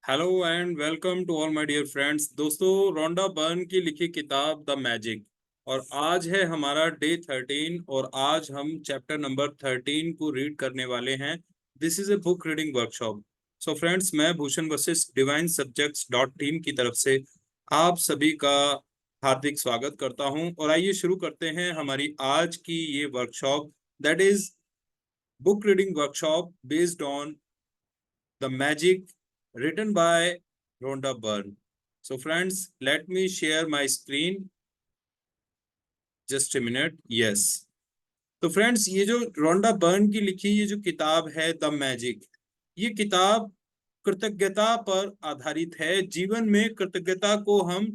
Hello and welcome to all my dear friends. दोस्तों, Rhonda burn की लिखी किताब द मैजिक, और आज है हमारा डे 13 और आज हम चैप्टर नंबर 13 को रीड करने वाले हैं। This is a book reading workshop. So friends, मैं Bhushan Vashishth divine subjects dot team की तरफ से आप सभी का हार्दिक स्वागत करता हूं। और आइए शुरू करते हैं हमारी आज की ये workshop, that is book reading workshop based on The Magic, written by Rhonda Byrne. So friends, let me share my screen. Just a minute. Yes. तो फ्रेंड्स, ये जो रोंडा बर्न की लिखी ये जो किताब है द मैजिक, ये किताब कृतज्ञता पर आधारित है। जीवन में कृतज्ञता को हम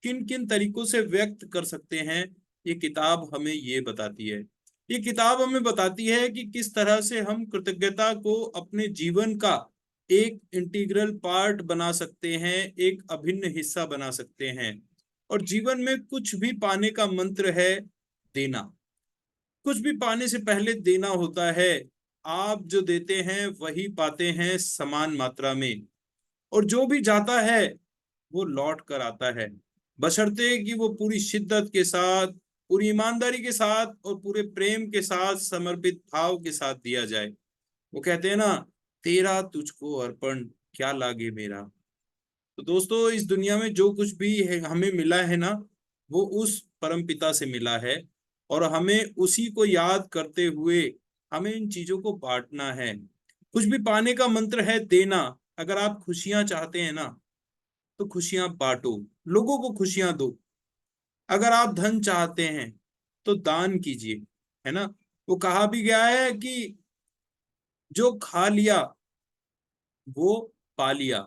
किन किन तरीकों से व्यक्त कर सकते हैं, ये किताब हमें ये बताती है। ये किताब हमें बताती है कि किस तरह से हम कृतज्ञता को अपने जीवन का एक इंटीग्रल पार्ट बना सकते हैं, एक अभिन्न हिस्सा बना सकते हैं। और जीवन में कुछ भी पाने का मंत्र है देना। कुछ भी पाने से पहले देना होता है। आप जो देते हैं वही पाते हैं समान मात्रा में, और जो भी जाता है वो लौट कर आता है, बशर्ते कि वो पूरी शिद्दत के साथ, पूरी ईमानदारी के साथ और पूरे प्रेम के साथ, समर्पित भाव के साथ दिया जाए। वो कहते हैं ना, तेरा तुझको अर्पण, क्या लागे मेरा। तो दोस्तों, इस दुनिया में जो कुछ भी है हमें मिला है ना, वो उस परम पिता से मिला है, और हमें उसी को याद करते हुए हमें इन चीजों को बांटना है। कुछ भी पाने का मंत्र है देना। अगर आप खुशियां चाहते हैं ना, तो खुशियां बांटो, लोगों को खुशियां दो। अगर आप धन चाहते हैं तो दान कीजिए, है ना। वो कहा भी गया है कि जो खा लिया वो पा लिया,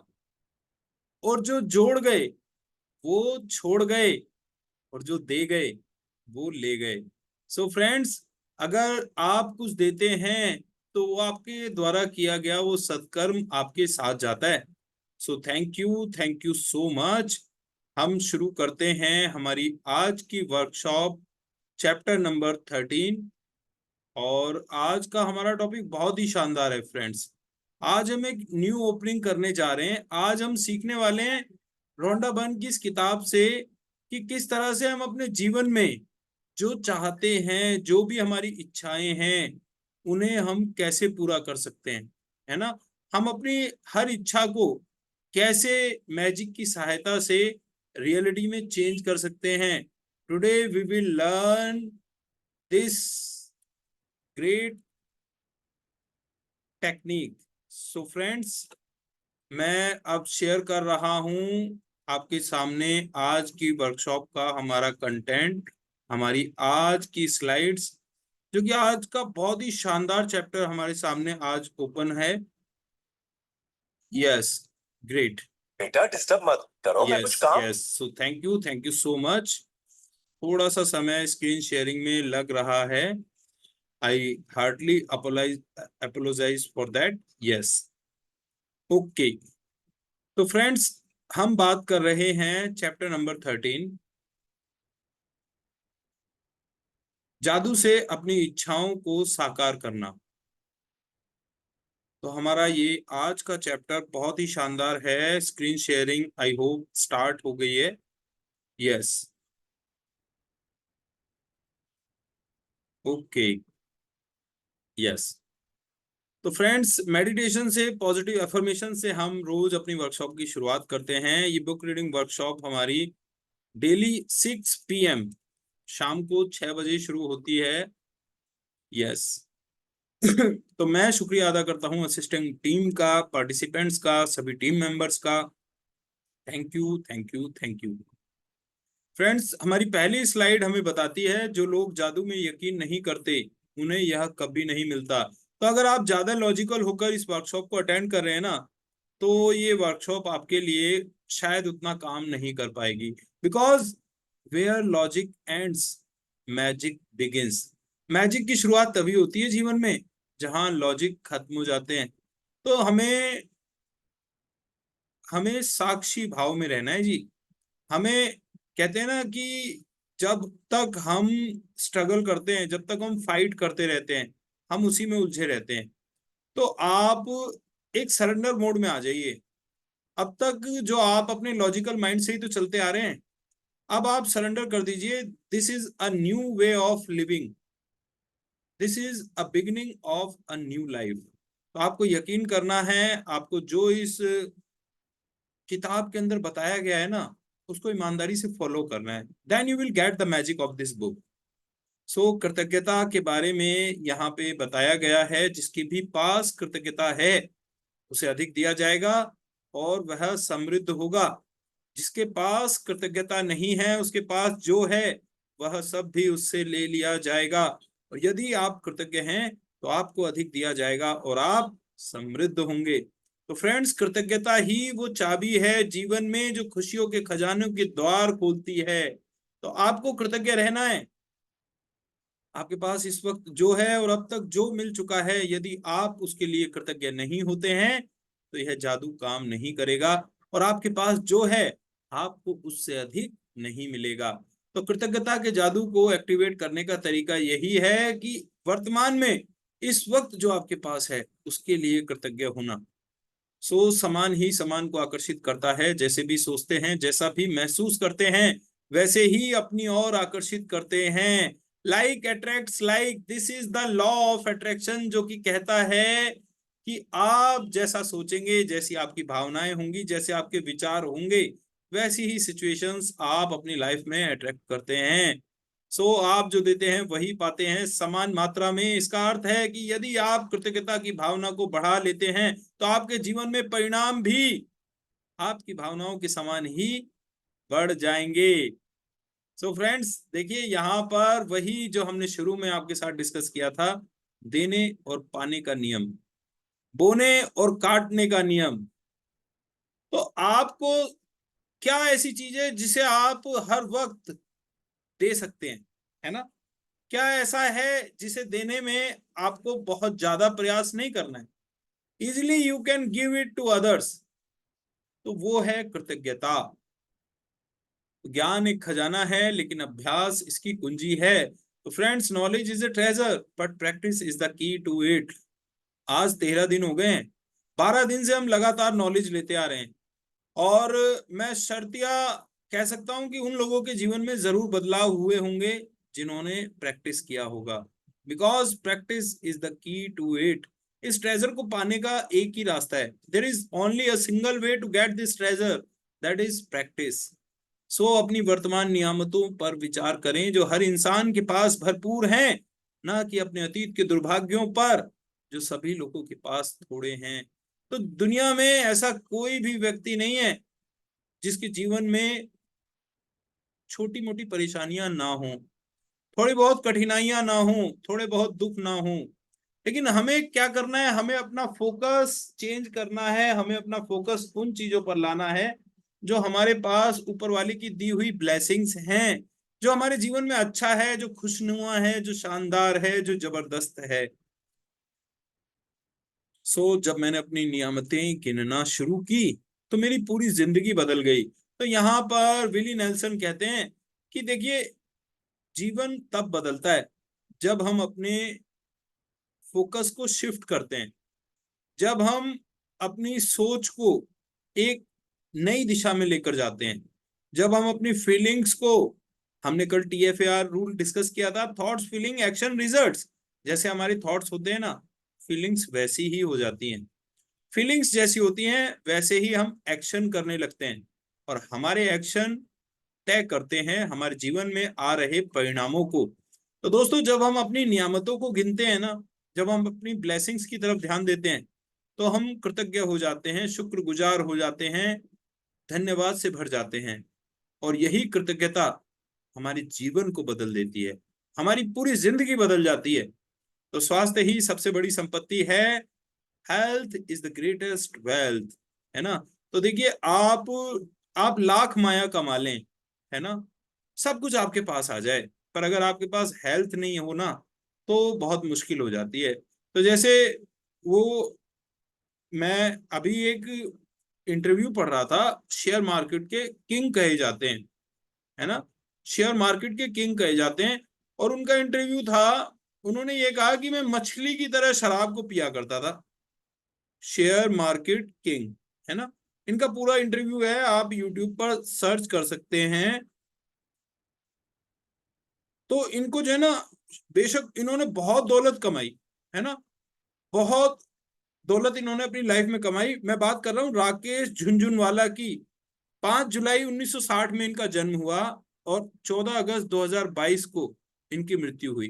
और जो जोड़ गए वो छोड़ गए, और जो दे गए वो ले गए। सो फ्रेंड्स, अगर आप कुछ देते हैं तो वो आपके द्वारा किया गया वो सत्कर्म आपके साथ जाता है। सो थैंक यू सो मच। हम शुरू करते हैं हमारी आज की वर्कशॉप, चैप्टर नंबर 13। और आज का हमारा टॉपिक बहुत ही शानदार है फ्रेंड्स। आज हम एक न्यू ओपनिंग करने जा रहे हैं। आज हम सीखने वाले हैं रोंडा बर्न की इस किताब से कि किस तरह से हम अपने जीवन में जो चाहते हैं, जो भी हमारी इच्छाएं हैं, उन्हें हम कैसे पूरा कर सकते हैं, है ना। हम अपनी हर इच्छा को कैसे मैजिक की सहायता से रियलिटी में चेंज कर सकते हैं। Today we will learn this great technique. So friends, मैं अब शेयर कर रहा हूं आपके सामने आज की वर्कशॉप का हमारा कंटेंट, हमारी आज की स्लाइड्स, जो कि आज का बहुत ही शानदार चैप्टर हमारे सामने आज ओपन है। Yes, great. बेटा डिस्टर्ब मत करो, मैं कुछ काम। Yes, so thank you so much. थोड़ा सा समय स्क्रीन शेयरिंग में लग रहा है। I hardly apologise for that. Yes, okay. तो फ्रेंड्स, हम बात कर रहे हैं चैप्टर नंबर 13, जादू से अपनी इच्छाओं को साकार करना। तो हमारा ये आज का चैप्टर बहुत ही शानदार है। Screen sharing I hope start हो गई है। Yes, okay, yes. तो फ्रेंड्स, मेडिटेशन से, पॉजिटिव अफर्मेशन से हम रोज अपनी वर्कशॉप की शुरुआत करते हैं। ये बुक रीडिंग वर्कशॉप हमारी डेली 6 PM, शाम को 6 बजे शुरू होती है। यस। तो मैं शुक्रिया अदा करता हूँ असिस्टेंट टीम का, पार्टिसिपेंट्स का, सभी टीम मेंबर्स का। Thank you. फ्रेंड्स, हमारी पहली स्लाइड हमें बताती है जो लोग जादू में यकीन नहीं करते उन्हें यह कभी नहीं मिलता। तो अगर आप ज्यादा लॉजिकल होकर इस वर्कशॉप को अटेंड कर रहे हैं ना, तो ये वर्कशॉप आपके लिए शायद उतना काम नहीं कर पाएगी। Because where logic ends, magic begins. Magic की शुरुआत तभी होती है जीवन में जहां लॉजिक खत्म हो जाते हैं। तो हमें हमें साक्षी भाव में रहना है जी। हमें, कहते हैं ना कि जब तक हम स्ट्रगल करते हैं, जब तक हम फाइट करते रहते हैं, हम उसी में उलझे रहते हैं। तो आप एक सरेंडर मोड में आ जाइए। अब तक जो आप अपने लॉजिकल माइंड से ही तो चलते आ रहे हैं, अब आप सरेंडर कर दीजिए। This is a new way of living, this is a beginning of a new life. तो आपको यकीन करना है, आपको जो इस किताब के अंदर बताया गया है ना, उसको ईमानदारी से फॉलो करना है। Then you will get the magic of this book. So कृतज्ञता के बारे में यहाँ पे बताया गया है, जिसके भी पास कृतज्ञता है उसे अधिक दिया जाएगा और वह समृद्ध होगा। जिसके पास कृतज्ञता नहीं है, उसके पास जो है वह सब भी उससे ले लिया जाएगा। और यदि आप कृतज्ञ हैं तो आपको अधिक दिया जाएगा और आप समृद्ध होंगे। तो फ्रेंड्स, कृतज्ञता ही वो चाबी है जीवन में जो खुशियों के खजानों के द्वार खोलती है। तो आपको कृतज्ञ रहना है। आपके पास इस वक्त जो है और अब तक जो मिल चुका है, यदि आप उसके लिए कृतज्ञ नहीं होते हैं तो यह जादू काम नहीं करेगा। और आपके पास जो है आपको उससे अधिक नहीं मिलेगा। तो कृतज्ञता के जादू को एक्टिवेट करने का तरीका यही है कि वर्तमान में इस वक्त जो आपके पास है उसके लिए कृतज्ञ होना। सो समान ही समान को आकर्षित करता है। जैसे भी सोचते हैं, जैसा भी महसूस करते हैं, वैसे ही अपनी ओर आकर्षित करते हैं। Like attracts like, this is the law of attraction, जो कि कहता है कि आप जैसा सोचेंगे, जैसी आपकी भावनाएं होंगी, जैसे आपके विचार होंगे, वैसी ही सिचुएशंस आप अपनी लाइफ में अट्रैक्ट करते हैं। सो आप जो देते हैं वही पाते हैं समान मात्रा में। इसका अर्थ है कि यदि आप कृतज्ञता की भावना को बढ़ा लेते हैं तो आपके जीवन में परिणाम भी आपकी भावनाओं के समान ही बढ़ जाएंगे। सो फ्रेंड्स, देखिए यहाँ पर वही जो हमने शुरू में आपके साथ डिस्कस किया था, देने और पाने का नियम, बोने और काटने का नियम। तो आपको क्या ऐसी चीज है जिसे आप हर वक्त दे सकते हैं, है ना? क्या ऐसा है जिसे देने में आपको बहुत ज्यादा प्रयास नहीं करना है, easily you can give it to others? तो वो है कृतज्ञता। ज्ञान एक खजाना है लेकिन अभ्यास इसकी कुंजी है। तो friends, knowledge is a treasure but practice is the key to it. आज 13 दिन हो गए हैं, 12 दिन से हम लगातार नॉलेज लेते आ रहे हैं। और मैं शर्तिया कह सकता हूं कि उन लोगों के जीवन में जरूर बदलाव हुए होंगे जिन्होंने प्रैक्टिस किया होगा। Because practice is the key to it. इस ट्रेजर को पाने का एक ही रास्ता है। There is only a single way to get this treasure, that is practice. So अपनी वर्तमान नियामतों पर विचार करें जो हर इंसान के पास भरपूर हैं, ना कि अपने अतीत के दुर्भाग्यों पर जो सभी लोगों के पास थोड़े हैं। तो दुनिया में ऐसा कोई भी व्यक्ति नहीं है जिसके जीवन में छोटी मोटी परेशानियां ना हो, थोड़ी बहुत कठिनाइयां ना हो, थोड़े बहुत दुख ना हो। लेकिन हमें क्या करना है? हमें अपना फोकस चेंज करना है। हमें अपना फोकस उन चीजों पर लाना है जो हमारे पास ऊपर वाले की दी हुई ब्लेसिंग्स हैं, जो हमारे जीवन में अच्छा है, जो खुशनुमा है, जो शानदार है, जो जबरदस्त है। सो जब मैंने अपनी नियामतें गिनना शुरू की तो मेरी पूरी जिंदगी बदल गई। तो यहाँ पर विली नेल्सन कहते हैं कि देखिए, जीवन तब बदलता है जब हम अपने फोकस को शिफ्ट करते हैं, जब हम अपनी सोच को एक नई दिशा में लेकर जाते हैं, जब हम अपनी फीलिंग्स को, हमने कल TFAR रूल डिस्कस किया था, थॉट्स फीलिंग एक्शन रिजल्ट्स। जैसे हमारे थॉट्स होते हैं ना, फीलिंग्स वैसी ही हो जाती हैं। फीलिंग्स जैसी होती हैं वैसे ही हम एक्शन करने लगते हैं, और हमारे एक्शन तय करते हैं हमारे जीवन में आ रहे परिणामों को। तो दोस्तों, जब हम अपनी नियामतों को गिनते हैं ना, जब हम अपनी ब्लेसिंग्स की तरफ ध्यान देते हैं, तो हम कृतज्ञ हो जाते हैं, शुक्रगुजार हो जाते हैं, धन्यवाद से भर जाते हैं। और यही कृतज्ञता हमारे जीवन को बदल देती है, हमारी पूरी जिंदगी बदल जाती है। तो स्वास्थ्य ही सबसे बड़ी संपत्ति है। Health is the greatest wealth, है ना? तो देखिए, आप लाख माया कमा लें, है ना, सब कुछ आपके पास आ जाए, पर अगर आपके पास हेल्थ नहीं हो ना, तो बहुत मुश्किल हो जाती है। तो जैसे वो, मैं अभी एक इंटरव्यू पढ़ रहा था, शेयर मार्केट के किंग कहे जाते हैं, है ना, शेयर मार्केट के किंग कहे जाते हैं। और उनका इंटरव्यू था, उन्होंने ये कहा कि मैं मछली की तरह शराब को पिया करता था। शेयर मार्केट किंग, है ना? इनका पूरा इंटरव्यू है, आप यूट्यूब पर सर्च कर सकते हैं। तो इनको जो है ना, बेशक इन्होंने बहुत दौलत कमाई है ना, बहुत दौलत इन्होंने अपनी लाइफ में कमाई। मैं बात कर रहा हूँ राकेश झुनझुनवाला की। 5 जुलाई 1960 में इनका जन्म हुआ और 14 अगस्त 2022 को इनकी मृत्यु हुई।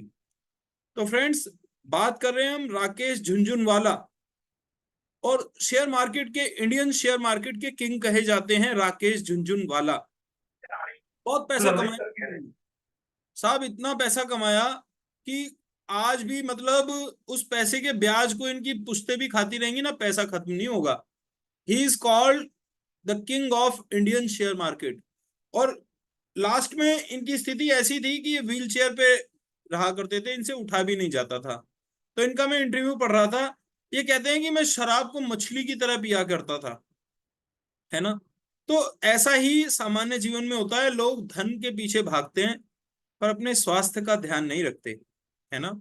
तो फ्रेंड्स, बात कर रहे हैं हम राकेश झुनझुनवाला, और शेयर मार्केट के, इंडियन शेयर मार्केट के किंग कहे जाते हैं राकेश झुनझुनवाला। बहुत पैसा कमाया साहब, इतना पैसा कमाया कि आज भी मतलब उस पैसे के ब्याज को इनकी पुश्तें भी खाती रहेंगी ना, पैसा खत्म नहीं होगा। He is called the king of Indian share market. और लास्ट में इनकी स्थिति ऐसी थी कि ये व्हील चेयर पे रहा करते थे, इनसे उठा भी नहीं जाता था। तो इनका मैं इंटरव्यू पढ़ रहा था, ये कहते हैं कि मैं शराब को मछली की तरह पिया करता था, है ना। तो ऐसा ही सामान्य जीवन में होता है, लोग धन के पीछे भागते हैं पर अपने स्वास्थ्य का ध्यान नहीं रखते, है ना।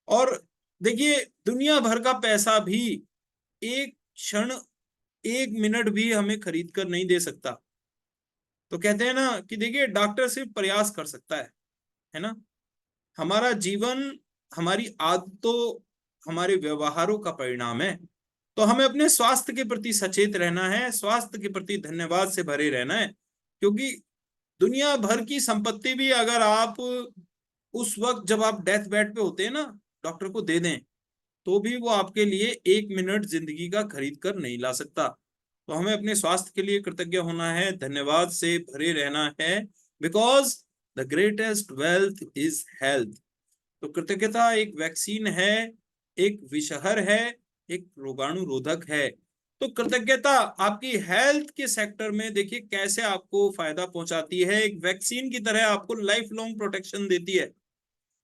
और देखिए, दुनिया भर का पैसा भी एक क्षण, एक मिनट भी हमें खरीद कर नहीं दे सकता। तो कहते हैं ना कि देखिए, डॉक्टर सिर्फ प्रयास कर सकता है ना। हमारा जीवन हमारी आदतों, हमारे व्यवहारों का परिणाम है। तो हमें अपने स्वास्थ्य के प्रति सचेत रहना है, स्वास्थ्य के प्रति धन्यवाद से भरे रहना है। क्योंकि दुनिया भर की संपत्ति भी अगर आप उस वक्त जब आप डेथ बेड पे होते हैं ना, डॉक्टर को दे दें, तो भी वो आपके लिए एक मिनट जिंदगी का खरीद कर नहीं ला सकता। तो हमें अपने स्वास्थ्य के लिए कृतज्ञ होना है, धन्यवाद से भरे रहना है, because the greatest wealth is health. तो कृतज्ञता एक वैक्सीन है, एक विषहर है, एक रोगाणु रोधक है। तो कृतज्ञता आपकी हेल्थ के सेक्टर में देखिए कैसे आपको फायदा पहुंचाती है। एक वैक्सीन की तरह आपको लाइफ लॉन्ग प्रोटेक्शन देती है,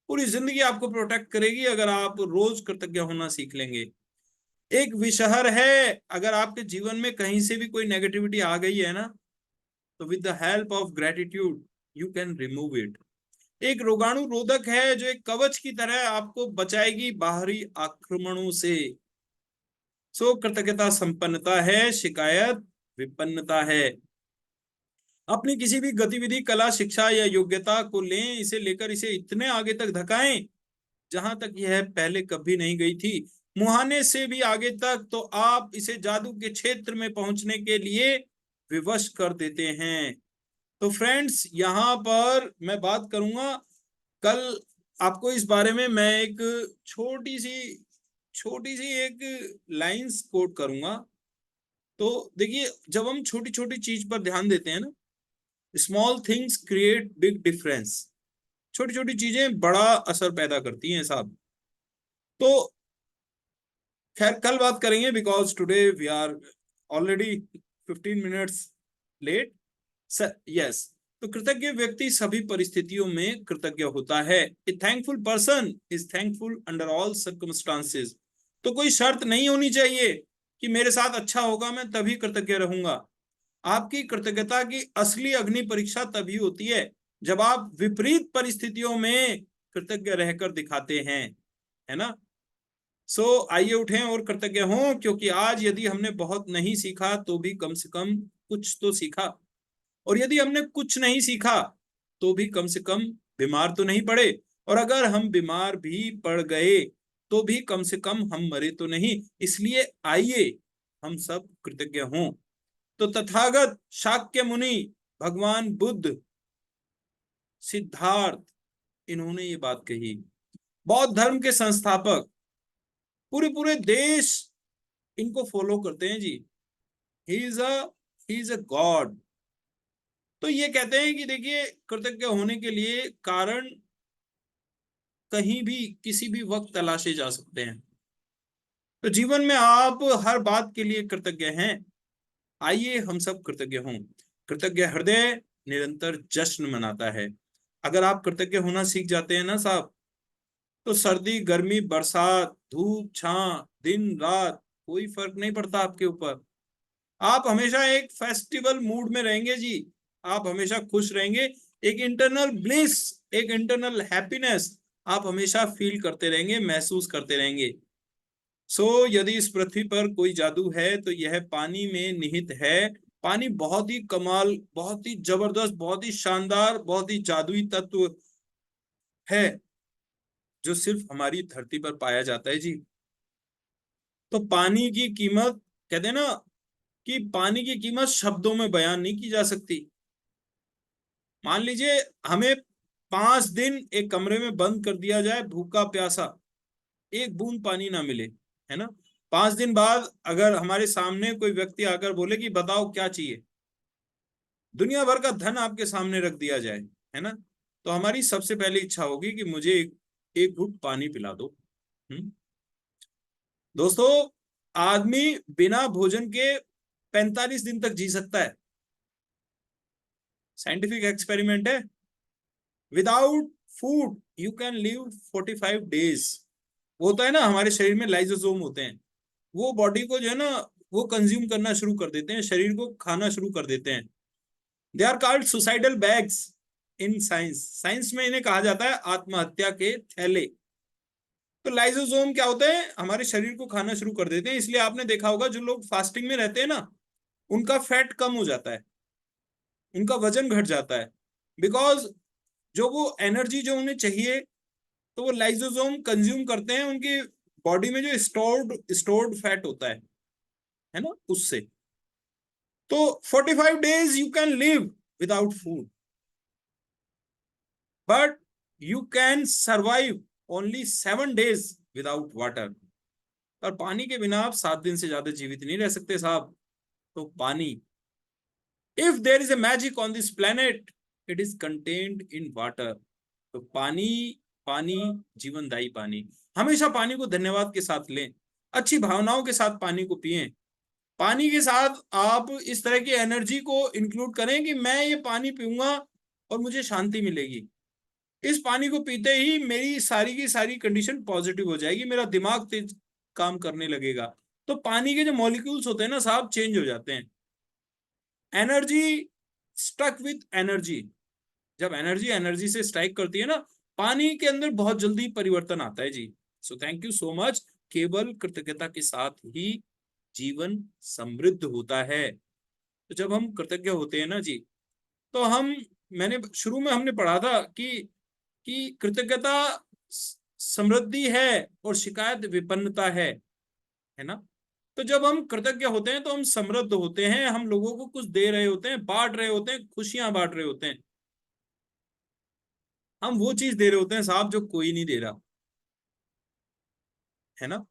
पूरी जिंदगी आपको प्रोटेक्ट करेगी अगर आप रोज कृतज्ञ होना सीख लेंगे। एक विषहर है, अगर आपके जीवन में कहीं से भी कोई नेगेटिविटी आ गई है ना, तो with the help of gratitude you can remove it. एक रोगाणु रोधक है जो एक कवच की तरह आपको बचाएगी बाहरी आक्रमणों से। सो कृतज्ञता संपन्नता है, शिकायत विपन्नता है। अपनी किसी भी गतिविधि, कला, शिक्षा या योग्यता को लें, इसे लेकर इसे इतने आगे तक धकाएं जहां तक यह पहले कभी नहीं गई थी, मुहाने से भी आगे तक, तो आप इसे जादू के क्षेत्र में पहुंचने के लिए विवश कर देते हैं। तो फ्रेंड्स, यहाँ पर मैं बात करूंगा कल आपको इस बारे में, मैं एक छोटी सी एक लाइंस कोट करूंगा। तो देखिए, जब हम छोटी छोटी चीज पर ध्यान देते हैं ना, small things create big difference. छोटी छोटी चीजें बड़ा असर पैदा करती हैं साहब। तो खैर कल बात करेंगे, because today we are already 15 minutes late. Yes. तो कृतज्ञ व्यक्ति सभी परिस्थितियों में कृतज्ञ होता है। A thankful person is thankful under all circumstances. तो कोई शर्त नहीं होनी चाहिए कि मेरे साथ अच्छा होगा मैं तभी कृतज्ञ रहूंगा। आपकी कृतज्ञता की असली अग्नि परीक्षा तभी होती है जब आप विपरीत परिस्थितियों में कृतज्ञ रहकर दिखाते हैं, है ना। सो आइए उठें और कृतज्ञ हों, क्योंकि आज यदि हमने बहुत नहीं सीखा तो भी कम से कम कुछ तो सीखा। और यदि हमने कुछ नहीं सीखा तो भी कम से कम बीमार तो नहीं पड़े। और अगर हम बीमार भी पड़ गए तो भी कम से कम हम मरे तो नहीं। इसलिए आइए हम सब कृतज्ञ हों। तो तथागत, शाक्य मुनि, भगवान बुद्ध, सिद्धार्थ, इन्होंने ये बात कही। बौद्ध धर्म के संस्थापक, पूरे पूरे देश इनको फॉलो करते हैं जी। He is a God. तो ये कहते हैं कि देखिए, कृतज्ञ होने के लिए कारण कहीं भी किसी भी वक्त तलाशे जा सकते हैं। तो जीवन में आप हर बात के लिए कृतज्ञ हैं। आइए हम सब कृतज्ञ हों। कृतज्ञ हृदय निरंतर जश्न मनाता है। अगर आप कृतज्ञ होना सीख जाते हैं ना साहब, तो सर्दी, गर्मी, बरसात, धूप, छां, दिन, रात, कोई फर्क नहीं पड़ता आपके ऊपर। आप हमेशा एक फेस्टिवल मूड में रहेंगे जी। आप हमेशा खुश रहेंगे। एक इंटरनल ब्लिस, एक इंटरनल हैप्पीनेस आप हमेशा फील करते रहेंगे, महसूस करते रहेंगे। यदि इस पृथ्वी पर कोई जादू है तो यह पानी में निहित है। पानी बहुत ही कमाल, बहुत ही जबरदस्त, बहुत ही शानदार, बहुत ही जादुई तत्व है जो सिर्फ हमारी धरती पर पाया जाता है जी। तो पानी की कीमत, कहते हैं ना कि पानी की कीमत शब्दों में बयान नहीं की जा सकती। मान लीजिए हमें 5 दिन एक कमरे में बंद कर दिया जाए, भूखा प्यासा, एक बूंद पानी ना मिले, है ना। 5 दिन बाद अगर हमारे सामने कोई व्यक्ति आकर बोले कि बताओ क्या चाहिए, दुनिया भर का धन आपके सामने रख दिया जाए, है ना, तो हमारी सबसे पहली इच्छा होगी कि मुझे एक घूंट पानी पिला दो। दोस्तों, आदमी बिना भोजन के 45 दिन तक जी सकता है। साइंटिफिक एक्सपेरिमेंट है। Without food you can live 45 days. वो होता है ना, हमारे शरीर में लाइसोसोम होते हैं, वो बॉडी को जो है ना वो कंज्यूम करना शुरू कर देते हैं, शरीर को खाना शुरू कर देते हैं। They are called suicidal bags in science. Science में इन्हें कहा जाता है आत्महत्या के थैले। तो लाइसोसोम क्या होते हैं, हमारे शरीर को खाना शुरू कर देते हैं। इसलिए आपने देखा होगा जो लोग फास्टिंग में रहते हैं ना, उनका फैट कम हो जाता है, उनका वजन घट जाता है, बिकॉज जो वो एनर्जी जो उन्हें चाहिए तो वो लाइसोसोम कंज्यूम करते हैं उनकी बॉडी में जो स्टोर्ड फैट होता है ना, उससे। तो 45 days you can live without food, but you can survive only 7 days without water. और पानी के बिना आप 7 दिन से ज्यादा जीवित नहीं रह सकते साहब। तो पानी, if there is a magic on this planet it is contained in water. तो पानी, पानी, जीवनदायी पानी। हमेशा पानी को धन्यवाद के साथ लें, अच्छी भावनाओं के साथ पानी को पिएं। पानी के साथ आप इस तरह की एनर्जी को इंक्लूड करें कि मैं ये पानी पीऊंगा और मुझे शांति मिलेगी। इस पानी को पीते ही मेरी सारी की सारी कंडीशन पॉजिटिव हो जाएगी, मेरा दिमाग तेज काम करने लगेगा। तो पानी के जो मॉलिक्यूल्स होते हैं ना साहब, चेंज हो जाते हैं। एनर्जी स्टक विथ एनर्जी, जब एनर्जी एनर्जी से स्ट्राइक करती है ना, पानी के अंदर बहुत जल्दी परिवर्तन आता है जी। So thank you so much. केवल कृतज्ञता के साथ ही जीवन समृद्ध होता है। तो जब हम कृतज्ञ होते हैं ना जी, तो हम, मैंने शुरू में हमने पढ़ा था कि कृतज्ञता समृद्धि है और शिकायत विपन्नता है ना। तो जब हम कृतज्ञ होते हैं तो हम समृद्ध होते हैं, हम लोगों को कुछ दे रहे होते हैं, बांट रहे होते हैं, खुशियां बांट रहे होते हैं। हम वो चीज दे रहे होते हैं साहब जो कोई नहीं दे रहा, है ना।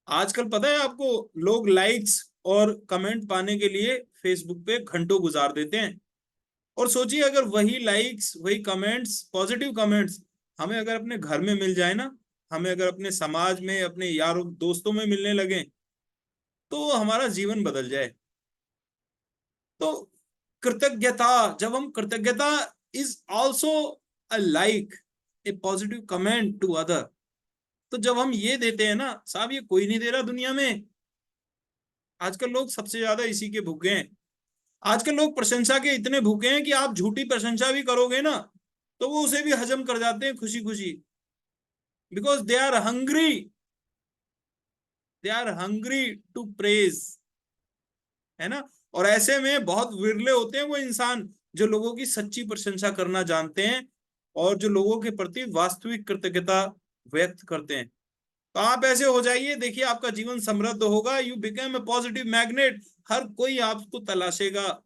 आजकल पता है आपको, लोग लाइक्स और कमेंट पाने के लिए फेसबुक पे घंटों गुजार देते हैं। और सोचिए अगर वही लाइक्स, वही कमेंट्स, पॉजिटिव कमेंट्स हमें अगर अपने घर में मिल जाए ना, हमें अगर अपने समाज में, अपने यारों दोस्तों में मिलने लगे, तो हमारा जीवन बदल जाए। तो कृतज्ञता, जब हम कृतज्ञता is also a like, a positive comment to other. तो जब हम ये देते हैं ना साहब, ये कोई नहीं दे रहा दुनिया में। आजकल लोग सबसे ज्यादा इसी के भूखे हैं। आजकल लोग प्रशंसा के इतने भूखे हैं कि आप झूठी प्रशंसा भी करोगे ना तो वो उसे भी हजम कर जाते हैं खुशी खुशी, because they are hungry to praise, है ना। और ऐसे में बहुत विरले होते हैं वो इंसान जो लोगों की सच्ची प्रशंसा करना जानते हैं और जो लोगों के प्रति वास्तविक कृतज्ञता व्यक्त करते हैं। तो आप ऐसे हो जाइए, देखिए आपका जीवन समृद्ध होगा। You become a positive magnet. हर कोई आपको तलाशेगा,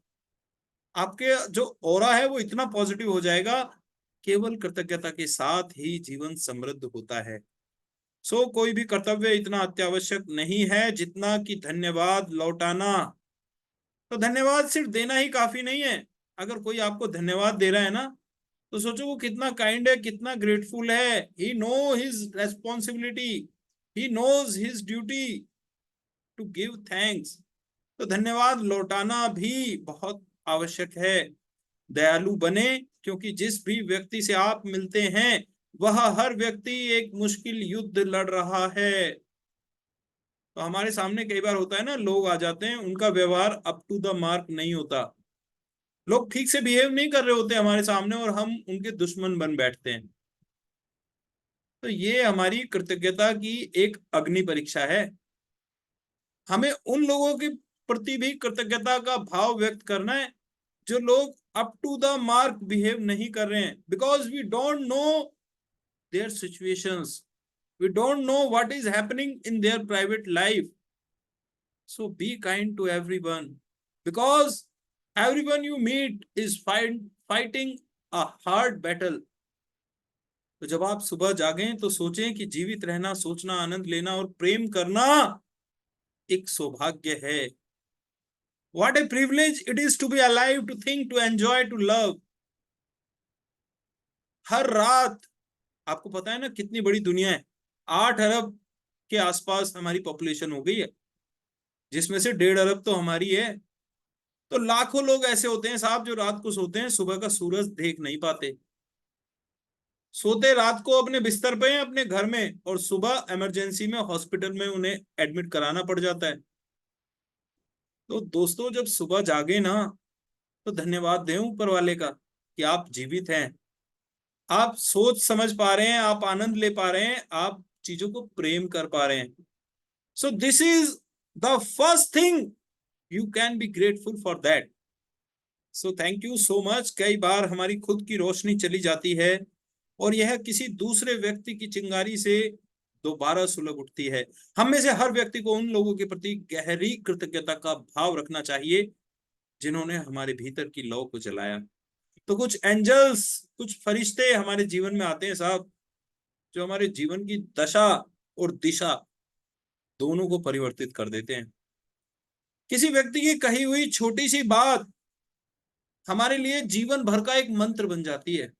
आपके जो ऑरा है वो इतना पॉजिटिव हो जाएगा। केवल कृतज्ञता के साथ ही जीवन समृद्ध होता है। कोई भी कर्तव्य इतना अत्यावश्यक नहीं है जितना कि धन्यवाद लौटाना। तो धन्यवाद सिर्फ देना ही काफी नहीं है। अगर कोई आपको धन्यवाद दे रहा है ना, तो सोचो वो कितना काइंड है, कितना ग्रेटफुल है। He know his responsibility, he knows his duty to give thanks. तो धन्यवाद लौटाना भी बहुत आवश्यक है। दयालु बने, क्योंकि जिस भी व्यक्ति से आप मिलते हैं वह हर व्यक्ति एक मुश्किल युद्ध लड़ रहा है। तो हमारे सामने कई बार होता है ना, लोग आ जाते हैं, उनका व्यवहार अप टू द मार्क नहीं होता, लोग ठीक से बिहेव नहीं कर रहे होते हमारे सामने और हम उनके दुश्मन बन बैठते हैं। तो ये हमारी कृतज्ञता की एक अग्नि परीक्षा है। हमें उन लोगों के प्रति भी कृतज्ञता का भाव व्यक्त करना है जो लोग up to the mark behave नहीं कर रहे हैं, because we don't know their situations, we don't know what is happening in their private life. So be kind to everyone, because everyone you meet is fighting a hard battle. तो जब आप सुबह जागें तो सोचें कि जीवित रहना, सोचना, आनंद लेना और प्रेम करना एक सौभाग्य है. What a privilege it is to be alive, to think, to enjoy, to love. हर रात, आपको पता है ना कितनी बड़ी दुनिया है, 8 अरब के आसपास हमारी पॉपुलेशन हो गई है, जिसमें से 1.5 अरब तो हमारी है. तो लाखों लोग ऐसे होते हैं साहब जो रात को सोते हैं, सुबह का सूरज देख नहीं पाते. सोते रात को अपने बिस्तर पे हैं अपने घर में, और सुबह इमरजेंसी में हॉस्पिटल में उन्हें एडमिट कराना पड़ जाता है. तो दोस्तों, जब सुबह जागे ना, तो धन्यवाद दें ऊपर वाले का कि आप जीवित हैं, आप सोच समझ पा रहे हैं, आप आनंद ले पा रहे हैं, आप चीजों को प्रेम कर पा रहे हैं. So this is the first thing, you can be grateful for that. So thank you so much. कई बार हमारी खुद की रोशनी चली जाती है और यह किसी दूसरे व्यक्ति की चिंगारी से दोबारा सुलग उठती है. हम में से हर व्यक्ति को उन लोगों के प्रति गहरी कृतज्ञता का भाव रखना चाहिए जिन्होंने हमारे भीतर की लौ को जलाया. तो कुछ एंजल्स, कुछ फरिश्ते हमारे जीवन में आते हैं साहब, जो हमारे जीवन की दशा और दिशा दोनों को परिवर्तित कर देते हैं. किसी व्यक्ति की कही हुई छोटी सी बात हमारे लिए जीवन भर का एक मंत्र बन जाती है.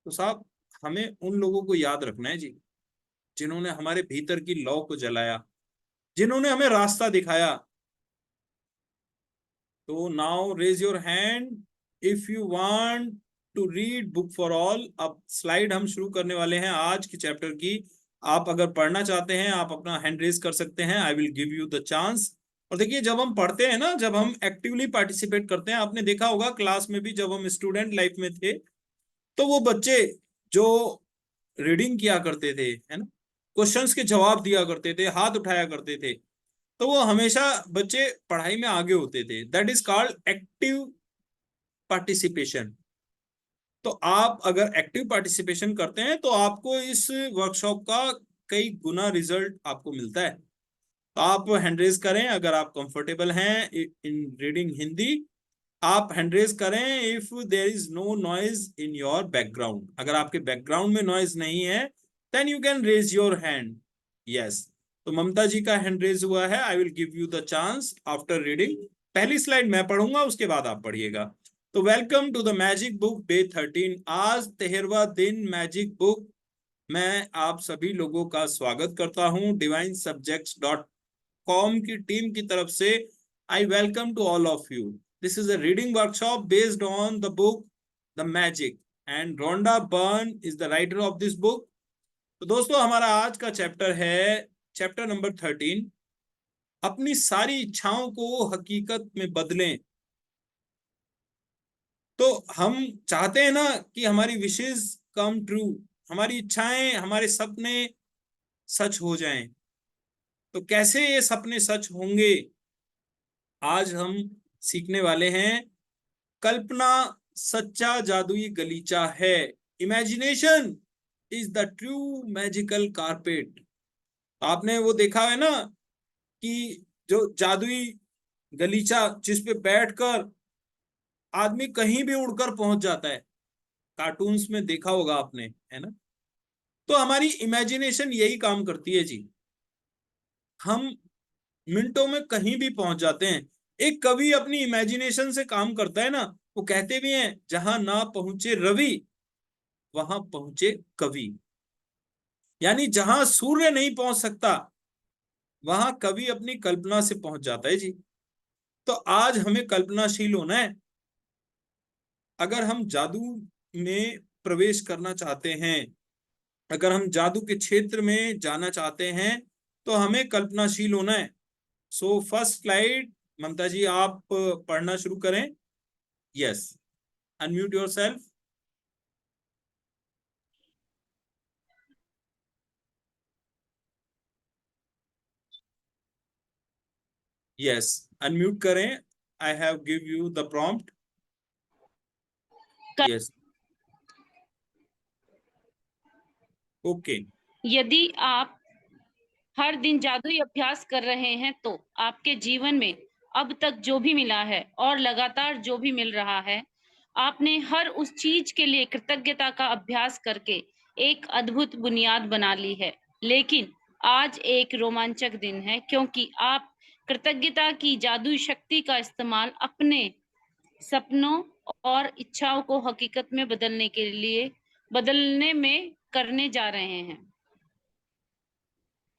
तो साहब, हमें उन लोगों को याद रखना है जी, जिन्होंने हमारे भीतर की लौ को जलाया, जिन्होंने हमें रास्ता दिखाया. तो now raise your hand if you want to read book for all. अब स्लाइड हम शुरू करने वाले हैं आज की चैप्टर की. आप अगर पढ़ना चाहते हैं, आप अपना हैंड रेज कर सकते हैं. आई will give you the chance. और देखिए, जब हम पढ़ते हैं ना, जब हम एक्टिवली पार्टिसिपेट करते हैं, आपने देखा होगा क्लास में भी जब हम स्टूडेंट लाइफ में थे, तो वो बच्चे जो रीडिंग किया करते थे, है ना, क्वेश्चंस के जवाब दिया करते थे, हाथ उठाया करते थे, तो वो हमेशा बच्चे पढ़ाई में आगे होते थे. That is called active participation. तो आप अगर एक्टिव पार्टिसिपेशन करते हैं तो आपको इस वर्कशॉप का कई गुना रिजल्ट आपको मिलता है. तो आप हैंड रेज करें अगर आप कंफर्टेबल हैं इन रीडिंग हिंदी. आप हैंड रेज करें if there is no noise in your background. अगर आपके बैकग्राउंड में नॉइज नहीं है, then you can raise your hand. Yes. तो ममता जी का हैंड रेज हुआ है. I will give you the chance after reading. पहली स्लाइड मैं पढ़ूंगा, उसके बाद आप पढ़िएगा. तो welcome to the magic book day 13. आज 13वां दिन मैजिक बुक. मैं आप सभी लोगों का स्वागत करता हूं divinesubjects.com की टीम की तरफ से. I welcome to all of you. This is a reading workshop based on the book The Magic, and Rhonda Byrne is the writer of this book. तो दोस्तों, हमारा आज का चैप्टर है चैप्टर नंबर 13. अपनी सारी इच्छाओं को हकीकत में बदलें. तो हम चाहते हैं ना कि हमारी विशेष कम ट्रू, हमारी इच्छाएं, हमारे सपने सच हो जाएं. तो कैसे ये सपने सच होंगे, आज हम सीखने वाले हैं. कल्पना सच्चा जादुई गलीचा है. Imagination is the true magical carpet. आपने वो देखा है ना कि जो जादुई गलीचा जिस पे बैठकर आदमी कहीं भी उड़कर पहुंच जाता है, कार्टून्स में देखा होगा आपने, है ना. तो हमारी इमेजिनेशन यही काम करती है जी. हम मिनटों में कहीं भी पहुंच जाते हैं. एक कवि अपनी इमेजिनेशन से काम करता है ना. वो कहते भी हैं, जहां ना पहुंचे रवि वहां पहुंचे कवि. यानी जहां सूर्य नहीं पहुंच सकता, वहां कवि अपनी कल्पना से पहुंच जाता है जी. तो आज हमें कल्पनाशील होना है. अगर हम जादू में प्रवेश करना चाहते हैं, अगर हम जादू के क्षेत्र में जाना चाहते हैं, तो हमें कल्पनाशील होना है. सो फर्स्ट स्लाइड, ममता जी आप पढ़ना शुरू करें. Yes, unmute yourself. Yes, unmute करें। I have give you the prompt. Yes, okay. यदि आप हर दिन जादुई अभ्यास कर रहे हैं तो आपके जीवन में अब तक जो भी मिला है और लगातार जो भी मिल रहा है, आपने हर उस चीज के लिए कृतज्ञता का अभ्यास करके एक अद्भुत बुनियाद बना ली है। लेकिन आज एक रोमांचक दिन है, क्योंकि आप कृतज्ञता की जादुई शक्ति का इस्तेमाल अपने सपनों और इच्छाओं को हकीकत में बदलने में करने जा रहे हैं।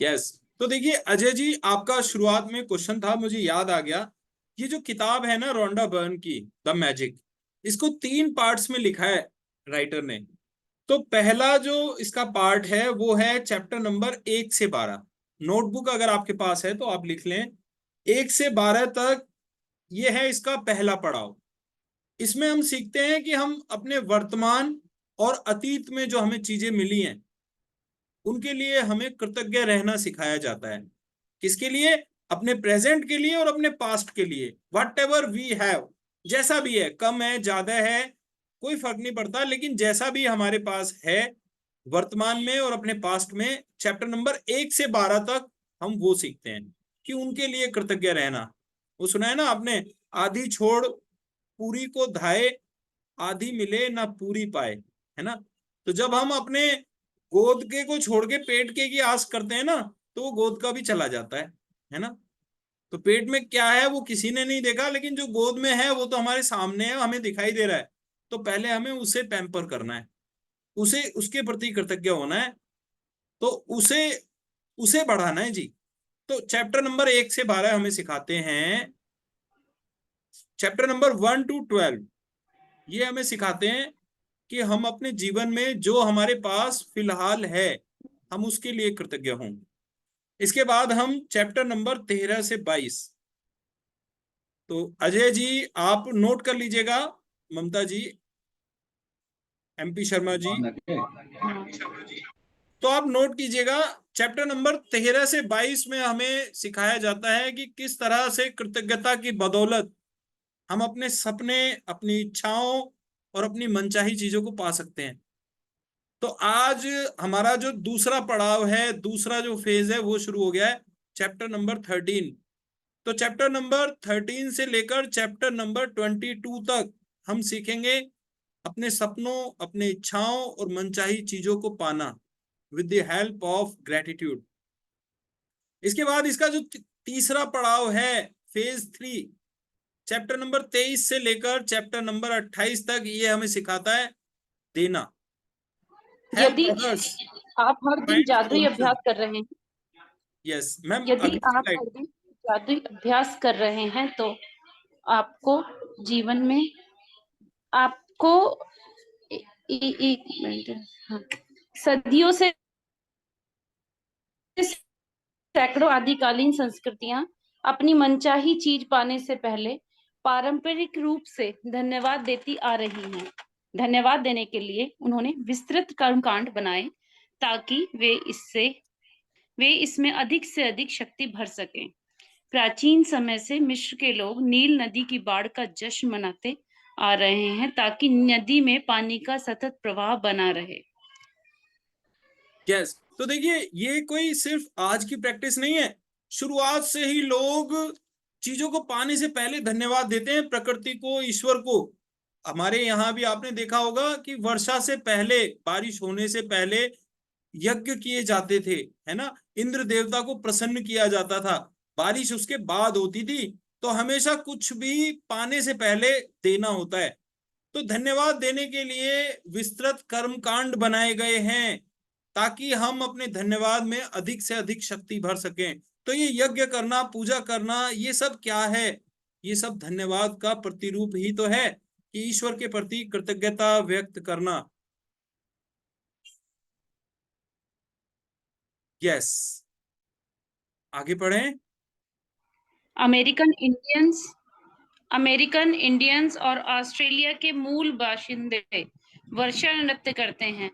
यस, तो देखिए अजय जी, आपका शुरुआत में क्वेश्चन था, मुझे याद आ गया। ये जो किताब है ना रोंडा बर्न की, द मैजिक, इसको 3 पार्ट्स में लिखा है राइटर ने। तो पहला जो इसका पार्ट है वो है चैप्टर नंबर 1 से 12। नोटबुक अगर आपके पास है तो आप लिख लें, 1 से 12 तक ये है इसका पहला पड़ाव। इसमें हम सीखते हैं कि हम अपने वर्तमान और अतीत में जो हमें चीजें मिली हैं उनके लिए हमें कृतज्ञ रहना सिखाया जाता है। किसके लिए? अपने प्रेजेंट के लिए और अपने पास्ट के लिए। वट एवर वी हैव, जैसा भी है, कम है ज्यादा है कोई फर्क नहीं पड़ता, लेकिन जैसा भी हमारे पास है वर्तमान में और अपने पास्ट में, चैप्टर नंबर 1 से 12 तक हम वो सीखते हैं कि उनके लिए कृतज्ञ रहना। वो सुना है ना आपने, आधी छोड़ पूरी को धाए, आधी मिले ना पूरी पाए, है ना। तो जब हम अपने गोद के को छोड़ के पेट के की आस करते हैं ना, तो वो गोद का भी चला जाता है ना। तो पेट में क्या है वो किसी ने नहीं देखा, लेकिन जो गोद में है वो तो हमारे सामने है, हमें दिखाई दे रहा है। तो पहले हमें उसे पैम्पर करना है, उसे उसके प्रति कृतज्ञ होना है, तो उसे उसे बढ़ाना है जी। तो चैप्टर नंबर 1 से 12 हमें सिखाते हैं, चैप्टर नंबर 1 to 12 ये हमें सिखाते हैं कि हम अपने जीवन में जो हमारे पास फिलहाल है हम उसके लिए कृतज्ञ हों। इसके बाद हम चैप्टर नंबर 13 से 22, तो अजय जी आप नोट कर लीजिएगा, ममता जी, MP शर्मा जी, तो आप नोट कीजिएगा। चैप्टर नंबर 13 से 22 में हमें सिखाया जाता है कि किस तरह से कृतज्ञता की बदौलत हम अपने सपने, अपनी इच्छाओं और अपनी मनचाही चीजों को पा सकते हैं। तो आज हमारा जो दूसरा पड़ाव है, दूसरा जो फेज है वो शुरू हो गया है, चैप्टर नंबर 13। तो चैप्टर नंबर 13 से लेकर चैप्टर नंबर 22 तक हम सीखेंगे अपने सपनों, अपने इच्छाओं और मनचाही चीजों को पाना with the help of gratitude. इसके बाद इसका जो तीसरा पड़ाव है, फेज 3, चैप्टर नंबर 23 से लेकर चैप्टर नंबर 28 तक, ये हमें सिखाता है देना। यदि आप हर दिन जादुई अभ्यास कर रहे हैं, यस मैम, यदि आप हर दिन जादुई अभ्यास कर रहे हैं तो आपको जीवन में आपको एक मिनट, हाँ, सदियों से सैकड़ों आदिकालीन संस्कृतियां अपनी मनचाही चीज पाने से पहले पारंपरिक रूप से धन्यवाद देती आ रही हैं। धन्यवाद देने के लिए उन्होंने विस्तृत कर्मकांड बनाए ताकि वे इसमें अधिक से अधिक शक्ति भर सकें। प्राचीन समय से मिस्र के लोग नील नदी की बाढ़ का जश्न मनाते आ रहे हैं ताकि नदी में पानी का सतत प्रवाह बना रहे। यस, तो देखिए ये कोई सिर्फ आज की प्रैक्टिस नहीं है, शुरुआत से ही लोग चीजों को पाने से पहले धन्यवाद देते हैं, प्रकृति को, ईश्वर को। हमारे यहाँ भी आपने देखा होगा कि वर्षा से पहले, बारिश होने से पहले यज्ञ किए जाते थे, है ना। इंद्र देवता को प्रसन्न किया जाता था, बारिश उसके बाद होती थी। तो हमेशा कुछ भी पाने से पहले देना होता है। तो धन्यवाद देने के लिए विस्तृत कर्मकांड बनाए गए हैं ताकि हम अपने धन्यवाद में अधिक से अधिक शक्ति भर सकें। तो ये यज्ञ करना, पूजा करना, ये सब क्या है? ये सब धन्यवाद का प्रतिरूप ही तो है कि ईश्वर के प्रति कृतज्ञता व्यक्त करना। यस, आगे बढ़ें। अमेरिकन इंडियंस और ऑस्ट्रेलिया के मूल बाशिंदे वर्षा नृत्य करते हैं।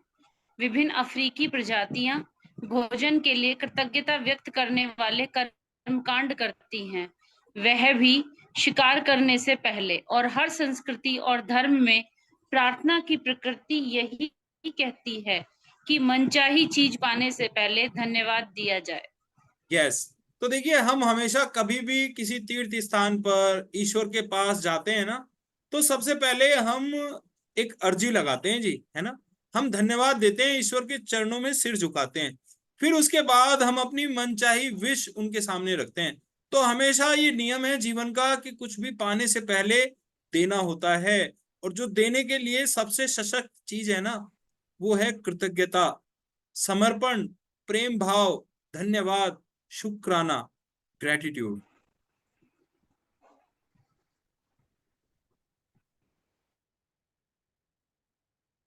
विभिन्न अफ्रीकी प्रजातियां भोजन के लिए कृतज्ञता व्यक्त करने वाले कर्मकांड करती हैं। वह भी शिकार करने से पहले। और हर संस्कृति और धर्म में प्रार्थना की प्रकृति यही कहती है कि मनचाही चीज पाने से पहले धन्यवाद दिया जाए। यस तो देखिए, हम हमेशा कभी भी किसी तीर्थ स्थान पर ईश्वर के पास जाते हैं ना, तो सबसे पहले हम एक अर्जी लगाते हैं जी, है ना। हम धन्यवाद देते हैं, ईश्वर के चरणों में सिर झुकाते हैं, फिर उसके बाद हम अपनी मनचाही विश उनके सामने रखते हैं। तो हमेशा ये नियम है जीवन का कि कुछ भी पाने से पहले देना होता है, और जो देने के लिए सबसे सशक्त चीज है ना, वो है कृतज्ञता, समर्पण, प्रेम भाव, धन्यवाद, शुक्राना, ग्रेटिट्यूड।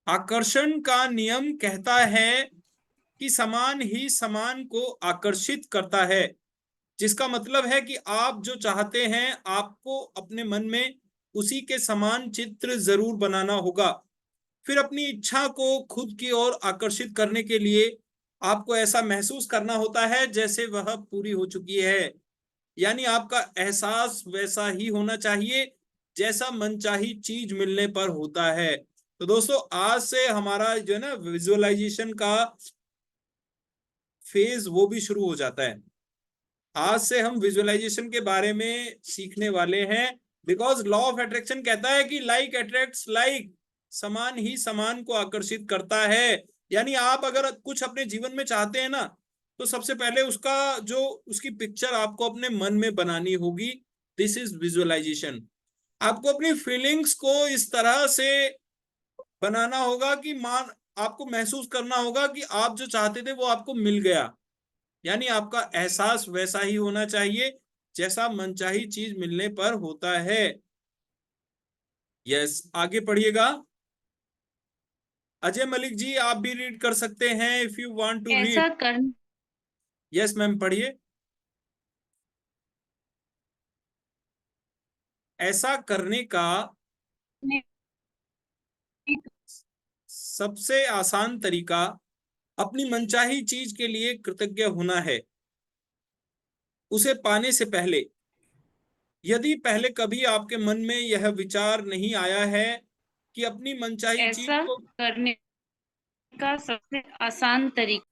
आकर्षण का नियम कहता है कि समान ही समान को आकर्षित करता है, जिसका मतलब है कि आप जो चाहते हैं आपको अपने मन में उसी के समान चित्र जरूर बनाना होगा। फिर अपनी इच्छा को खुद की ओर आकर्षित करने के लिए आपको ऐसा महसूस करना होता है जैसे वह पूरी हो चुकी है। यानी आपका एहसास वैसा ही होना चाहिए जैसा मनचाही चीज मिलने पर होता है। तो दोस्तों, आज से हमारा जो है ना विजुअलाइजेशन का फेज वो भी शुरू हो जाता है। आज से हम विजुअलाइजेशन के बारे में सीखने वाले हैं, बिकॉज लॉ ऑफ अट्रैक्शन कहता है कि लाइक अट्रैक्ट्स लाइक, समान ही समान को आकर्षित करता है। यानी आप अगर कुछ अपने जीवन में चाहते हैं ना, तो सबसे पहले उसका जो उसकी पिक्चर आपको अपने मन में बनानी होगी। This is visualisation. आपको अपनी फीलिंग्स को इस तरह से बनाना होगा कि मान आपको महसूस करना होगा कि आप जो चाहते थे वो आपको मिल गया। यानी आपका एहसास वैसा ही होना चाहिए जैसा मनचाही चीज मिलने पर होता है। यस, आगे पढ़िएगा। अजय मलिक जी, आप भी रीड कर सकते हैं इफ यू वांट टू ऐसा रीड। करने यस मैम, पढ़िए। ऐसा करने का सबसे आसान तरीका अपनी मनचाही चीज के लिए कृतज्ञ होना है, उसे पाने से पहले। यदि पहले कभी आपके मन में यह विचार नहीं आया है कि अपनी मनचाही चीज ऐसा को करने का सबसे आसान तरीका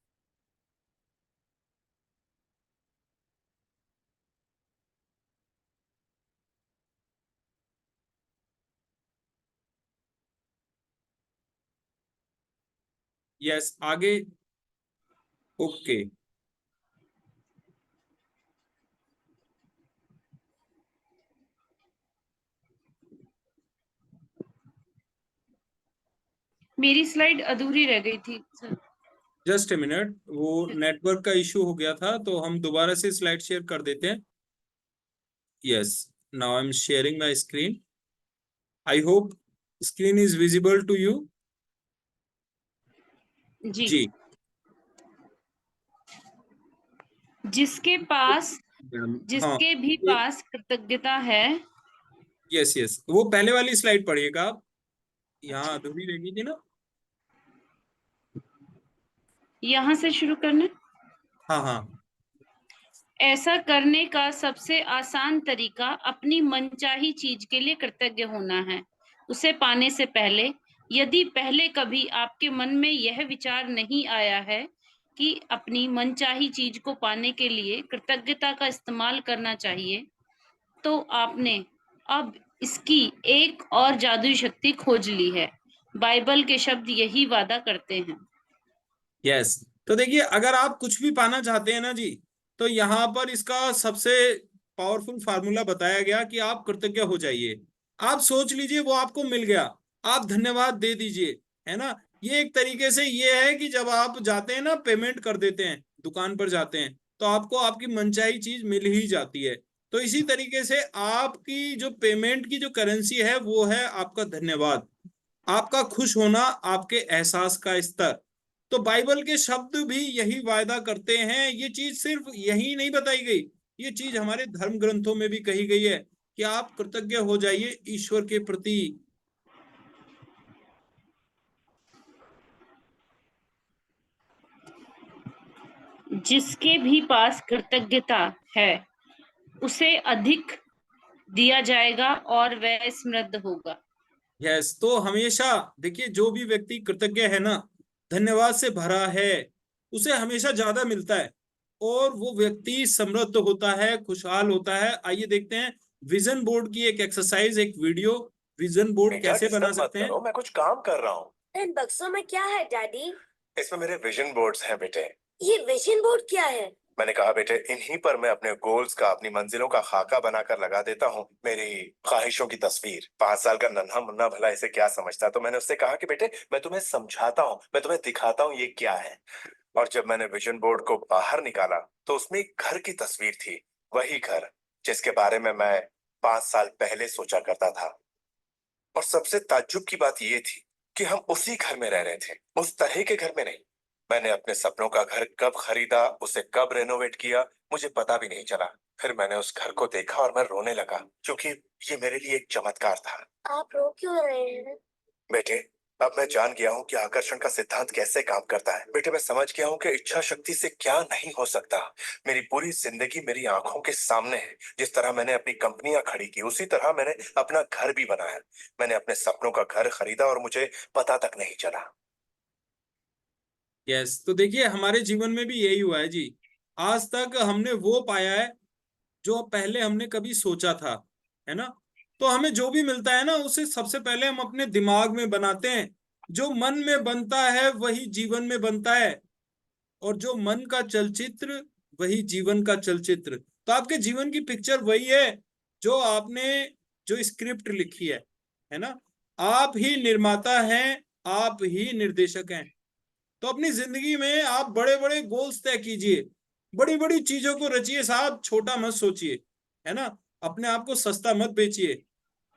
यस, आगे। ओके। मेरी स्लाइड अधूरी रह गई थी सर। जस्ट ए मिनट, वो नेटवर्क का इशू हो गया था, तो हम दोबारा से स्लाइड शेयर कर देते हैं। Yes, now I am sharing my screen. I hope screen is visible to you. जी। जी। जिसके पास हाँ, जिसके भी पास कृतज्ञता है। यस यस, वो पहले वाली स्लाइड पढ़िएगा आप, यहाँ अच्छा, अधूरी रह गई थी ना। यहाँ से शुरू करना। हाँ हाँ। ऐसा करने का सबसे आसान तरीका अपनी मनचाही चीज के लिए कृतज्ञ होना है, उसे पाने से पहले। यदि पहले कभी आपके मन में यह विचार नहीं आया है कि अपनी मनचाही चीज को पाने के लिए कृतज्ञता का इस्तेमाल करना चाहिए, तो आपने अब इसकी एक और जादुई शक्ति खोज ली है। बाइबल के शब्द यही वादा करते हैं। यस तो देखिए, अगर आप कुछ भी पाना चाहते हैं ना जी, तो यहाँ पर इसका सबसे पावरफुल फार्मूला बताया गया कि आप कृतज्ञ हो जाइए। आप सोच लीजिए वो आपको मिल गया, आप धन्यवाद दे दीजिए, है ना। ये एक तरीके से ये है कि जब आप जाते हैं ना, पेमेंट कर देते हैं, दुकान पर जाते हैं, तो आपको आपकी मनचाही चीज मिल ही जाती है। तो इसी तरीके से आपकी जो पेमेंट की जो करेंसी है वो है आपका धन्यवाद, आपका खुश होना, आपके एहसास का स्तर। तो बाइबल के शब्द भी यही वायदा करते हैं। ये चीज सिर्फ यही नहीं बताई गई, ये चीज हमारे धर्म ग्रंथों में भी कही गई है कि आप कृतज्ञ हो जाइए ईश्वर के प्रति। जिसके भी पास कृतज्ञता है, उसे अधिक दिया जाएगा और वह समृद्ध होगा। यस, तो हमेशा देखिए, जो भी व्यक्ति कृतज्ञ है ना, धन्यवाद से भरा है, उसे हमेशा ज्यादा मिलता है और वो व्यक्ति समृद्ध होता है, खुशहाल होता है। आइए देखते हैं विजन बोर्ड की एक एक्सरसाइज, एक वीडियो। विजन बोर्ड बेटा कैसे बना डिस्टर्ब मत सकते हैं? करो, मैं कुछ काम कर रहा हूँ। इन बक्सों में क्या है डैडी? इसमें मेरे विजन बोर्ड्स हैं बेटे। ये विजन बोर्ड क्या है? मैंने कहा बेटे, इन्हीं पर मैं अपने गोल्स का, अपनी मंजिलों का खाका बनाकर लगा देता हूँ, मेरी ख्वाहिशों की तस्वीर। 5 साल का नन्हा मुन्ना भला इसे क्या समझता, तो मैंने उससे कहा कि बेटे मैं तुम्हें समझाता हूँ, मैं तुम्हें दिखाता हूँ ये क्या है। और जब मैंने विजन बोर्ड को बाहर निकाला तो उसमें एक घर की तस्वीर थी, वही घर जिसके बारे में मैं 5 साल पहले सोचा करता था। और सबसे ताज्जुब की बात ये थी कि हम उसी घर में रह रहे थे, उस तरह के घर में नहीं। मैंने अपने सपनों का घर कब खरीदा, उसे कब रेनोवेट किया, मुझे पता भी नहीं चला। फिर मैंने उस घर को देखा और मैं रोने लगा, क्योंकि ये मेरे लिए एक चमत्कार था। आप रो क्यों रहे हैं? बेटे, अब मैं जान गया हूँ कि आकर्षण का सिद्धांत कैसे काम करता है। बेटे, मैं समझ गया हूँ कि इच्छा शक्ति से क्या नहीं हो सकता। मेरी पूरी जिंदगी मेरी आंखों के सामने है। जिस तरह मैंने अपनी कंपनियां खड़ी की, उसी तरह मैंने अपना घर भी बनाया। मैंने अपने सपनों का घर खरीदा और मुझे पता तक नहीं चला। यस, तो देखिए हमारे जीवन में भी यही हुआ है जी। आज तक हमने वो पाया है जो पहले हमने कभी सोचा था, है ना? तो हमें जो भी मिलता है ना, उसे सबसे पहले हम अपने दिमाग में बनाते हैं। जो मन में बनता है वही जीवन में बनता है, और जो मन का चलचित्र वही जीवन का चलचित्र। तो आपके जीवन की पिक्चर वही है जो आपने, जो स्क्रिप्ट लिखी है ना? आप ही निर्माता हैं, आप ही निर्देशक हैं। तो अपनी जिंदगी में आप बड़े बड़े गोल्स तय कीजिए, बड़ी बड़ी चीजों को रचिए साहब, छोटा मत सोचिए, है ना? अपने आप को सस्ता मत बेचिए।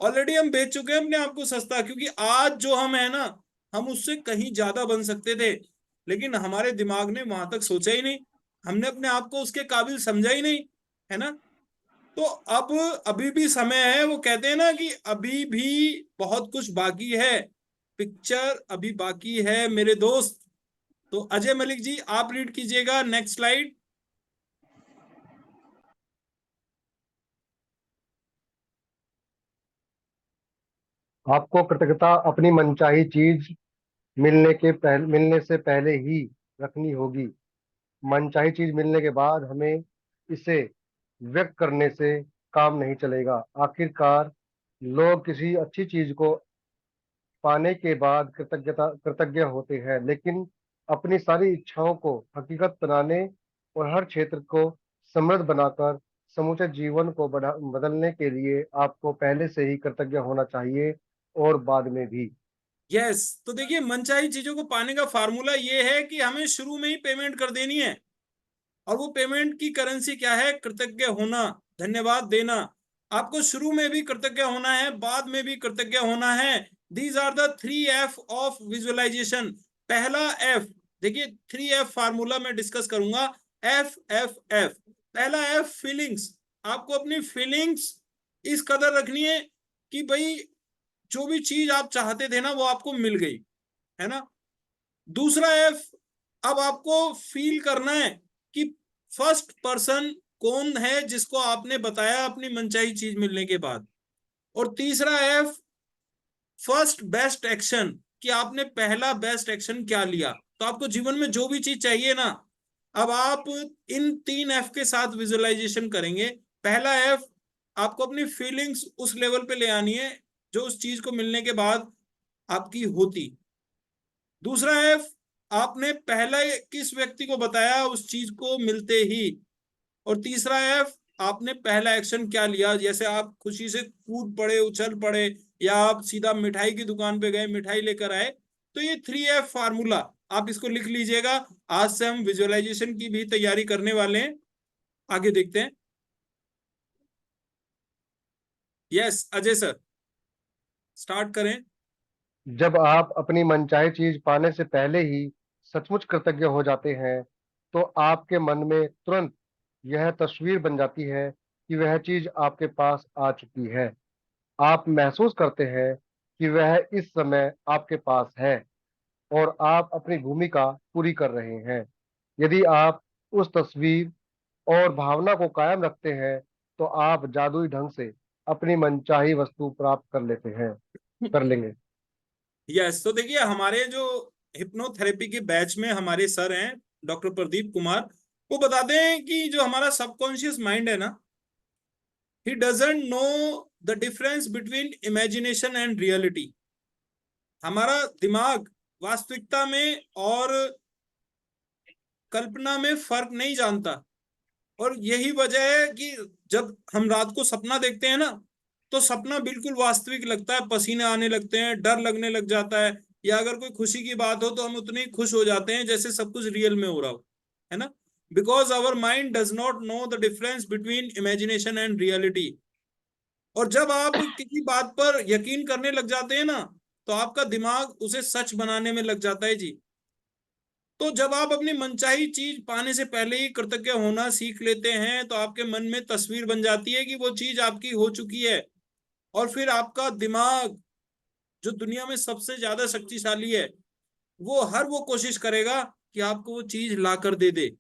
ऑलरेडी हम बेच चुके हैं अपने आप को सस्ता, क्योंकि आज जो हम है ना, हम उससे कहीं ज्यादा बन सकते थे, लेकिन हमारे दिमाग ने वहां तक सोचा ही नहीं, हमने अपने आप को उसके काबिल समझा ही नहीं, है ना? तो अब अभी भी समय है, वो कहते हैं ना कि अभी भी बहुत कुछ बाकी है, पिक्चर अभी बाकी है मेरे दोस्त। तो अजय मलिक जी, आप रीड कीजिएगा नेक्स्ट स्लाइड। आपको कृतज्ञता अपनी मनचाही चीज मिलने से पहले ही रखनी होगी। मनचाही चीज मिलने के बाद हमें इसे व्यक्त करने से काम नहीं चलेगा। आखिरकार लोग किसी अच्छी चीज को पाने के बाद कृतज्ञ होते हैं, लेकिन अपनी सारी इच्छाओं को हकीकत बनाने और हर क्षेत्र को समृद्ध बनाकर समूचे जीवन को बदलने के लिए आपको पहले से ही कृतज्ञ होना चाहिए, और बाद में भी। यस, तो देखिए मनचाही चीजों को पाने का फार्मूला ये है कि हमें शुरू में ही पेमेंट कर देनी है। और वो पेमेंट की करेंसी क्या है? कृतज्ञ होना, धन्यवाद देना। आपको शुरू में भी कृतज्ञ होना है, बाद में भी कृतज्ञ होना है। These are the 3 F of visualisation. पहला एफ, देखिए 3 F फार्मूला मैं डिस्कस करूंगा। एफ एफ एफ, पहला एफ फीलिंग्स। आपको अपनी फीलिंग्स इस कदर रखनी है कि भाई जो भी चीज आप चाहते थे ना, वो आपको मिल गई, है ना? दूसरा एफ, अब आपको फील करना है कि फर्स्ट पर्सन कौन है जिसको आपने बताया अपनी मनचाही चीज मिलने के बाद। और तीसरा एफ, फर्स्ट बेस्ट एक्शन, कि आपने पहला बेस्ट एक्शन क्या लिया। तो आपको जीवन में जो भी चीज चाहिए ना, अब आप इन 3 F के साथ विजुअलाइजेशन करेंगे। पहला एफ, आपको अपनी फीलिंग्स उस लेवल पे ले आनी है जो उस चीज को मिलने के बाद आपकी होती। दूसरा एफ, आपने पहला किस व्यक्ति को बताया उस चीज को मिलते ही। और तीसरा एफ, आपने पहला एक्शन क्या लिया, जैसे आप खुशी से कूद पड़े, उछल पड़े, या आप सीधा मिठाई की दुकान पे गए, मिठाई लेकर आए। तो ये 3 F फार्मूला आप इसको लिख लीजिएगा। आज से हम विजुअलाइजेशन की भी तैयारी करने वाले हैं। आगे देखते हैं। यस अजय सर, स्टार्ट करें। जब आप अपनी मनचाही चीज पाने से पहले ही सचमुच कृतज्ञ हो जाते हैं, तो आपके मन में तुरंत यह तस्वीर बन जाती है कि वह चीज आपके पास आ चुकी है। आप महसूस करते हैं कि वह इस समय आपके पास है और आप अपनी भूमिका पूरी कर रहे हैं। यदि आप उस तस्वीर और भावना को कायम रखते हैं, तो आप जादुई ढंग से अपनी मनचाही वस्तु प्राप्त कर लेंगे। यस, तो देखिए हमारे जो हिप्नोथेरेपी के बैच में हमारे सर हैं डॉक्टर प्रदीप कुमार, वो बताते हैं कि जो हमारा सबकॉन्शियस माइंड है ना, he doesn't know the difference between imagination and reality। हमारा दिमाग वास्तविकता में और कल्पना में फर्क नहीं जानता, और यही वजह है कि जब हम रात को सपना देखते हैं ना, तो सपना बिल्कुल वास्तविक लगता है, पसीने आने लगते हैं, डर लगने लग जाता है, या अगर कोई खुशी की बात हो तो हम उतने ही खुश हो जाते हैं जैसे सब कुछ रियल में हो रहा हो, है ना। Because our mind does not know the difference between imagination and reality. और जब आप किसी बात पर यकीन करने लग जाते हैं ना, तो आपका दिमाग उसे सच बनाने में लग जाता है जी। तो जब आप अपनी मनचाही चीज पाने से पहले ही कृतज्ञ होना सीख लेते हैं, तो आपके मन में तस्वीर बन जाती है कि वो चीज आपकी हो चुकी है, और फिर आपका दिमाग जो दुनिया में सबसे ज्यादा शक्तिशाली है, वो कोशिश करेगा कि आपको वो चीज ला कर दे दे।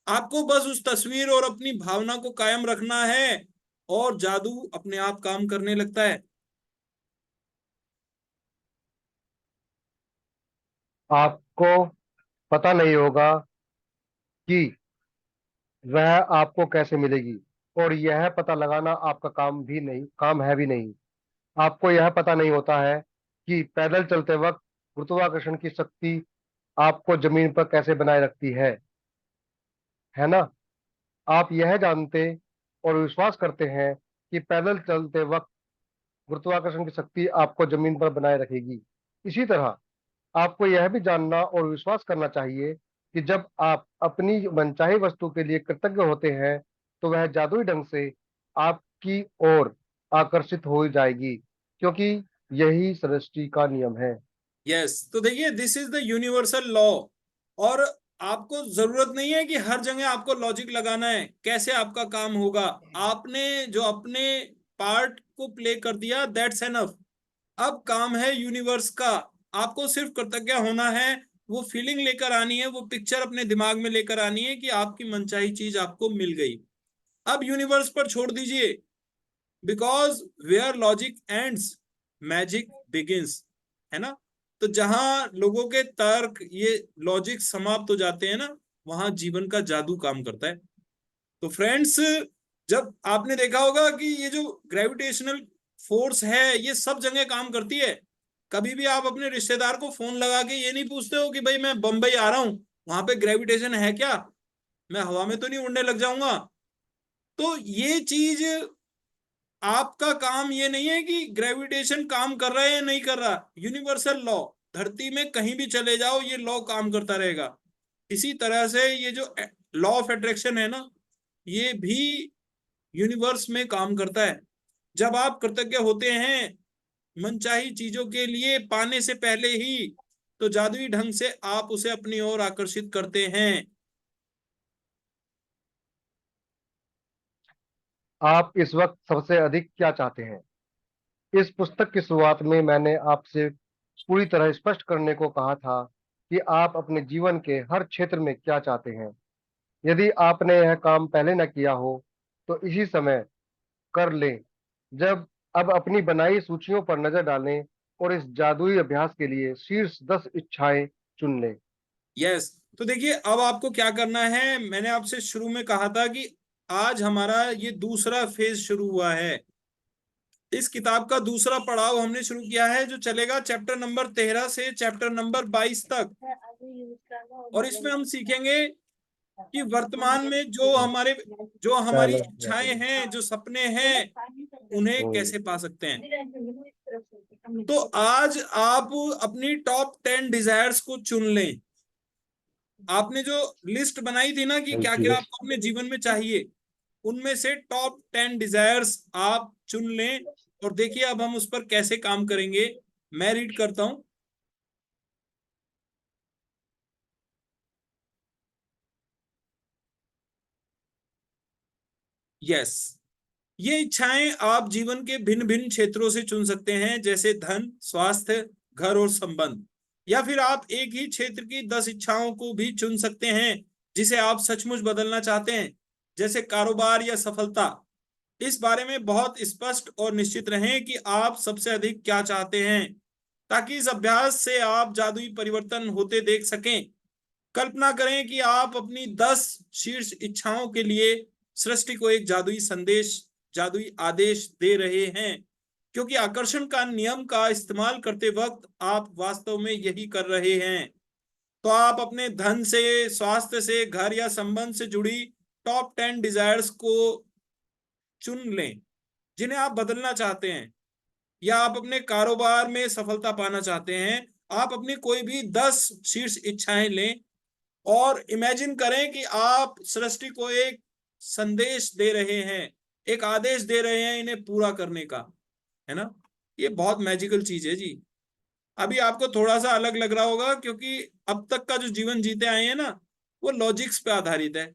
आपको बस उस तस्वीर और अपनी भावना को कायम रखना है, और जादू अपने आप काम करने लगता है। आपको पता नहीं होगा कि वह आपको कैसे मिलेगी, और यह पता लगाना आपका काम है भी नहीं। आपको यह पता नहीं होता है कि पैदल चलते वक्त गुरुत्वाकर्षण की शक्ति आपको जमीन पर कैसे बनाए रखती है ना। आप यह जानते और विश्वास करते हैं कि पैदल चलते वक्त गुरुत्वाकर्षण की शक्ति आपको जमीन पर बनाए रखेगी। इसी तरह आपको यह भी जानना और विश्वास करना चाहिए कि जब आप अपनी मनचाही वस्तु के लिए कृतज्ञ होते हैं, तो वह जादुई ढंग से आपकी ओर आकर्षित हो जाएगी, क्योंकि यही सृष्टि का नियम है। यस, तो देखिए this is the universal law. और आपको जरूरत नहीं है कि हर जगह आपको लॉजिक लगाना है कैसे आपका काम होगा। आपने जो अपने पार्ट को प्ले कर दिया, दैट्स एनफ। अब काम है यूनिवर्स का। आपको सिर्फ कृतज्ञ होना है, वो फीलिंग लेकर आनी है, वो पिक्चर अपने दिमाग में लेकर आनी है कि आपकी मनचाही चीज आपको मिल गई। अब यूनिवर्स पर छोड़ दीजिए, because where logic ends magic begins, है ना। तो जहां लोगों के तर्क, ये लॉजिक समाप्त हो जाते हैं ना, वहां जीवन का जादू काम करता है। तो फ्रेंड्स, जब आपने देखा होगा कि ये जो ग्रेविटेशनल फोर्स है ये सब जगह काम करती है। कभी भी आप अपने रिश्तेदार को फोन लगा के ये नहीं पूछते हो कि भाई मैं बंबई आ रहा हूं, वहां पे ग्रेविटेशन है क्या, मैं हवा में तो नहीं उड़ने लग जाऊंगा। तो ये चीज, आपका काम ये नहीं है कि ग्रेविटेशन काम कर रहा है या नहीं कर रहा। यूनिवर्सल लॉ, धरती में कहीं भी चले जाओ ये लॉ काम करता रहेगा। इसी तरह से ये जो लॉ ऑफ अट्रैक्शन है ना, ये भी यूनिवर्स में काम करता है। जब आप कृतज्ञ होते हैं मनचाही चीजों के लिए पाने से पहले ही, तो जादुई ढंग से आप उसे अपनी ओर आकर्षित करते हैं। आप इस वक्त सबसे अधिक क्या चाहते हैं? इस पुस्तक की शुरुआत में मैंने आपसे पूरी तरह स्पष्ट करने को कहा था कि आप अपने जीवन के हर क्षेत्र में क्या चाहते हैं। यदि आपने यह काम पहले न किया हो, तो इसी समय कर लें। जब अब अपनी बनाई सूचियों पर नजर डालें और इस जादुई अभ्यास के लिए शीर्ष 10 इच्छाएं चुन लें। यस, तो देखिए अब आपको क्या करना है। मैंने आपसे शुरू में कहा था कि आज हमारा ये दूसरा फेज शुरू हुआ है। इस किताब का दूसरा पड़ाव हमने शुरू किया है, जो चलेगा चैप्टर नंबर 13 से चैप्टर नंबर 22 तक। और इसमें हम सीखेंगे कि वर्तमान में जो हमारी इच्छाएं हैं, जो सपने हैं, उन्हें कैसे पा सकते हैं। तो आज आप अपनी टॉप 10 डिजायर्स को चुन लें। आपने जो लिस्ट बनाई थी ना कि क्या क्या आपको अपने जीवन में चाहिए, उनमें से टॉप 10 डिजायर्स आप चुन लें। और देखिए अब हम उस पर कैसे काम करेंगे। मैं रीड करता हूं। यस, ये इच्छाएं आप जीवन के भिन्न भिन्न क्षेत्रों से चुन सकते हैं, जैसे धन, स्वास्थ्य, घर और संबंध। या फिर आप एक ही क्षेत्र की 10 इच्छाओं को भी चुन सकते हैं जिसे आप सचमुच बदलना चाहते हैं, जैसे कारोबार या सफलता। इस बारे में बहुत स्पष्ट और निश्चित रहें कि आप सबसे अधिक क्या चाहते हैं, ताकि इस अभ्यास से आप जादुई परिवर्तन होते देख सकें। कल्पना करें कि आप अपनी 10 शीर्ष इच्छाओं के लिए सृष्टि को एक जादुई संदेश, जादुई आदेश दे रहे हैं, क्योंकि आकर्षण का नियम का इस्तेमाल करते वक्त आप वास्तव में यही कर रहे हैं। तो आप अपने धन से, स्वास्थ्य से, घर या संबंध से जुड़ी टॉप 10 डिजायर्स को चुन लें जिन्हें आप बदलना चाहते हैं, या आप अपने कारोबार में सफलता पाना चाहते हैं। आप अपनी कोई भी 10 शीर्ष इच्छाएं लें और इमेजिन करें कि आप सृष्टि को एक संदेश दे रहे हैं, एक आदेश दे रहे हैं इन्हें पूरा करने का, है ना। ये बहुत मैजिकल चीज है जी। अभी आपको थोड़ा सा अलग लग रहा होगा, क्योंकि अब तक का जो जीवन जीते आए हैं ना, वो लॉजिक्स पे आधारित है।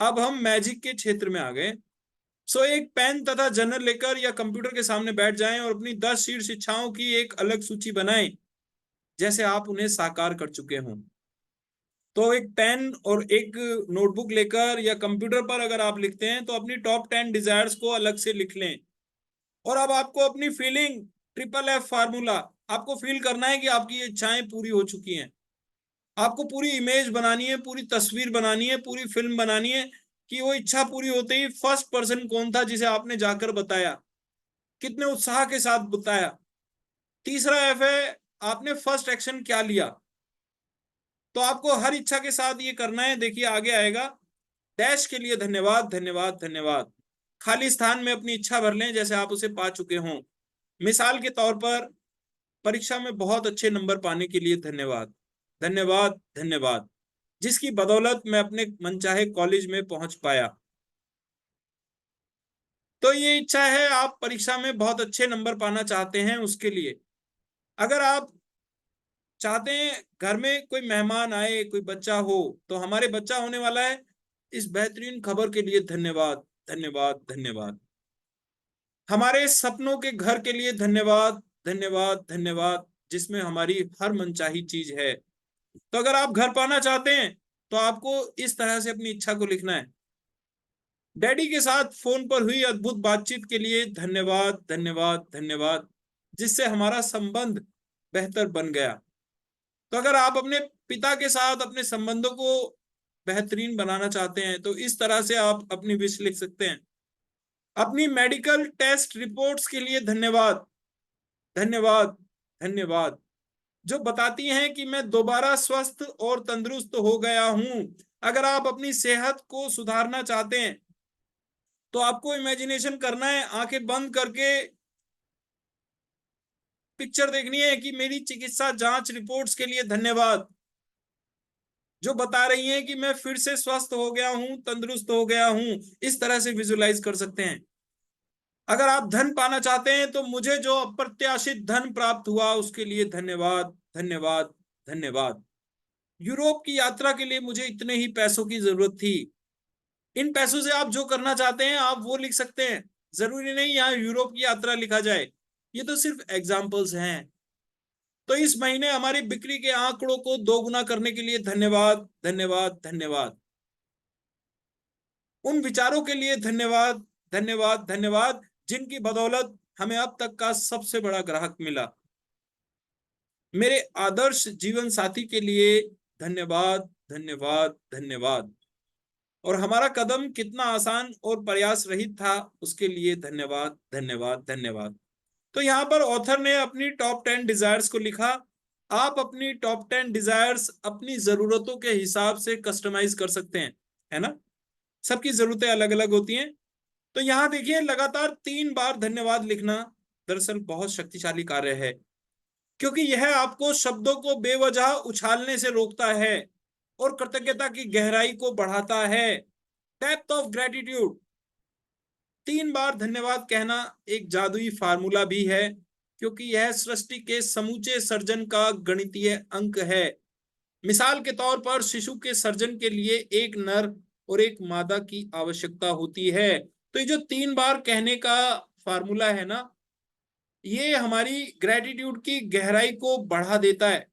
अब हम मैजिक के क्षेत्र में आ गए। सो एक पेन तथा जर्नल लेकर या कंप्यूटर के सामने बैठ जाएं और अपनी 10 शीर्ष इच्छाओं की एक अलग सूची बनाएं, जैसे आप उन्हें साकार कर चुके हों। तो एक पेन और एक नोटबुक लेकर या कंप्यूटर पर अगर आप लिखते हैं, तो अपनी टॉप 10 डिजायर्स को अलग से लिख लें। और अब आपको अपनी फीलिंग, ट्रिपल एफ फार्मूला, आपको फील करना है कि आपकी इच्छाएं पूरी हो चुकी हैं। आपको पूरी इमेज बनानी है, पूरी तस्वीर बनानी है, पूरी फिल्म बनानी है कि वो इच्छा पूरी होते ही फर्स्ट पर्सन कौन था जिसे आपने जाकर बताया, कितने उत्साह के साथ बताया। तीसरा एफ है, आपने फर्स्ट एक्शन क्या लिया। तो आपको हर इच्छा के साथ ये करना है। देखिए आगे आएगा, डैश के लिए धन्यवाद, धन्यवाद, धन्यवाद। खाली स्थान में अपनी इच्छा भर लें जैसे आप उसे पा चुके हों। मिसाल के तौर पर, परीक्षा में बहुत अच्छे नंबर पाने के लिए धन्यवाद, धन्यवाद, धन्यवाद, जिसकी बदौलत मैं अपने मनचाहे कॉलेज में पहुंच पाया। तो ये इच्छा है, आप परीक्षा में बहुत अच्छे नंबर पाना चाहते हैं उसके लिए। अगर आप चाहते हैं घर में कोई मेहमान आए, कोई बच्चा हो, तो हमारे बच्चा होने वाला है, इस बेहतरीन खबर के लिए धन्यवाद, धन्यवाद, धन्यवाद। हमारे सपनों के घर के लिए धन्यवाद, धन्यवाद, धन्यवाद, जिसमें हमारी हर मनचाही चीज है। तो अगर आप घर पाना चाहते हैं, तो आपको इस तरह से अपनी इच्छा को लिखना है। डैडी के साथ फोन पर हुई अद्भुत बातचीत के लिए धन्यवाद, धन्यवाद, धन्यवाद, जिससे हमारा संबंध बेहतर बन गया। तो अगर आप अपने पिता के साथ अपने संबंधों को बेहतरीन बनाना चाहते हैं, तो इस तरह से आप अपनी विश लिख सकते हैं। अपनी मेडिकल टेस्ट रिपोर्ट्स के लिए धन्यवाद, धन्यवाद, धन्यवाद, जो बताती हैं कि मैं दोबारा स्वस्थ और तंदुरुस्त हो गया हूं। अगर आप अपनी सेहत को सुधारना चाहते हैं, तो आपको इमेजिनेशन करना है, आंखें बंद करके पिक्चर देखनी है कि मेरी चिकित्सा जांच रिपोर्ट्स के लिए धन्यवाद, जो बता रही हैं कि मैं फिर से स्वस्थ हो गया हूं, तंदुरुस्त हो गया हूं। इस तरह से विजुलाइज कर सकते हैं। अगर आप धन पाना चाहते हैं, तो मुझे जो अप्रत्याशित धन प्राप्त हुआ उसके लिए धन्यवाद, धन्यवाद, धन्यवाद। यूरोप की यात्रा के लिए मुझे इतने ही पैसों की जरूरत थी। इन पैसों से आप जो करना चाहते हैं आप वो लिख सकते हैं। जरूरी नहीं यहाँ यूरोप की यात्रा लिखा जाए, ये तो सिर्फ एग्जाम्पल्स हैं। तो इस महीने हमारी बिक्री के आंकड़ों को 2 गुना करने के लिए धन्यवाद, धन्यवाद, धन्यवाद। उन विचारों के लिए धन्यवाद, धन्यवाद, धन्यवाद, जिनकी बदौलत हमें अब तक का सबसे बड़ा ग्राहक मिला। मेरे आदर्श जीवन साथी के लिए धन्यवाद, धन्यवाद, धन्यवाद। और हमारा कदम कितना आसान और प्रयास रहित था उसके लिए धन्यवाद, धन्यवाद, धन्यवाद। तो यहाँ पर ऑथर ने अपनी टॉप 10 डिजायर्स को लिखा। आप अपनी टॉप 10 डिजायर्स अपनी जरूरतों के हिसाब से कस्टमाइज कर सकते हैं, है ना। सबकी जरूरतें अलग अलग होती हैं। तो यहाँ देखिए, लगातार 3 बार धन्यवाद लिखना दरअसल बहुत शक्तिशाली कार्य है, क्योंकि यह आपको शब्दों को बेवजह उछालने से रोकता है और कृतज्ञता की गहराई को बढ़ाता है। Depth of gratitude. 3 बार धन्यवाद कहना एक जादुई फार्मूला भी है, क्योंकि यह सृष्टि के समूचे सर्जन का गणितीय अंक है। मिसाल के तौर पर, शिशु के सर्जन के लिए एक नर और एक मादा की आवश्यकता होती है। तो ये जो 3 बार कहने का फार्मूला है ना, ये हमारी ग्रेटिट्यूड की गहराई को बढ़ा देता है।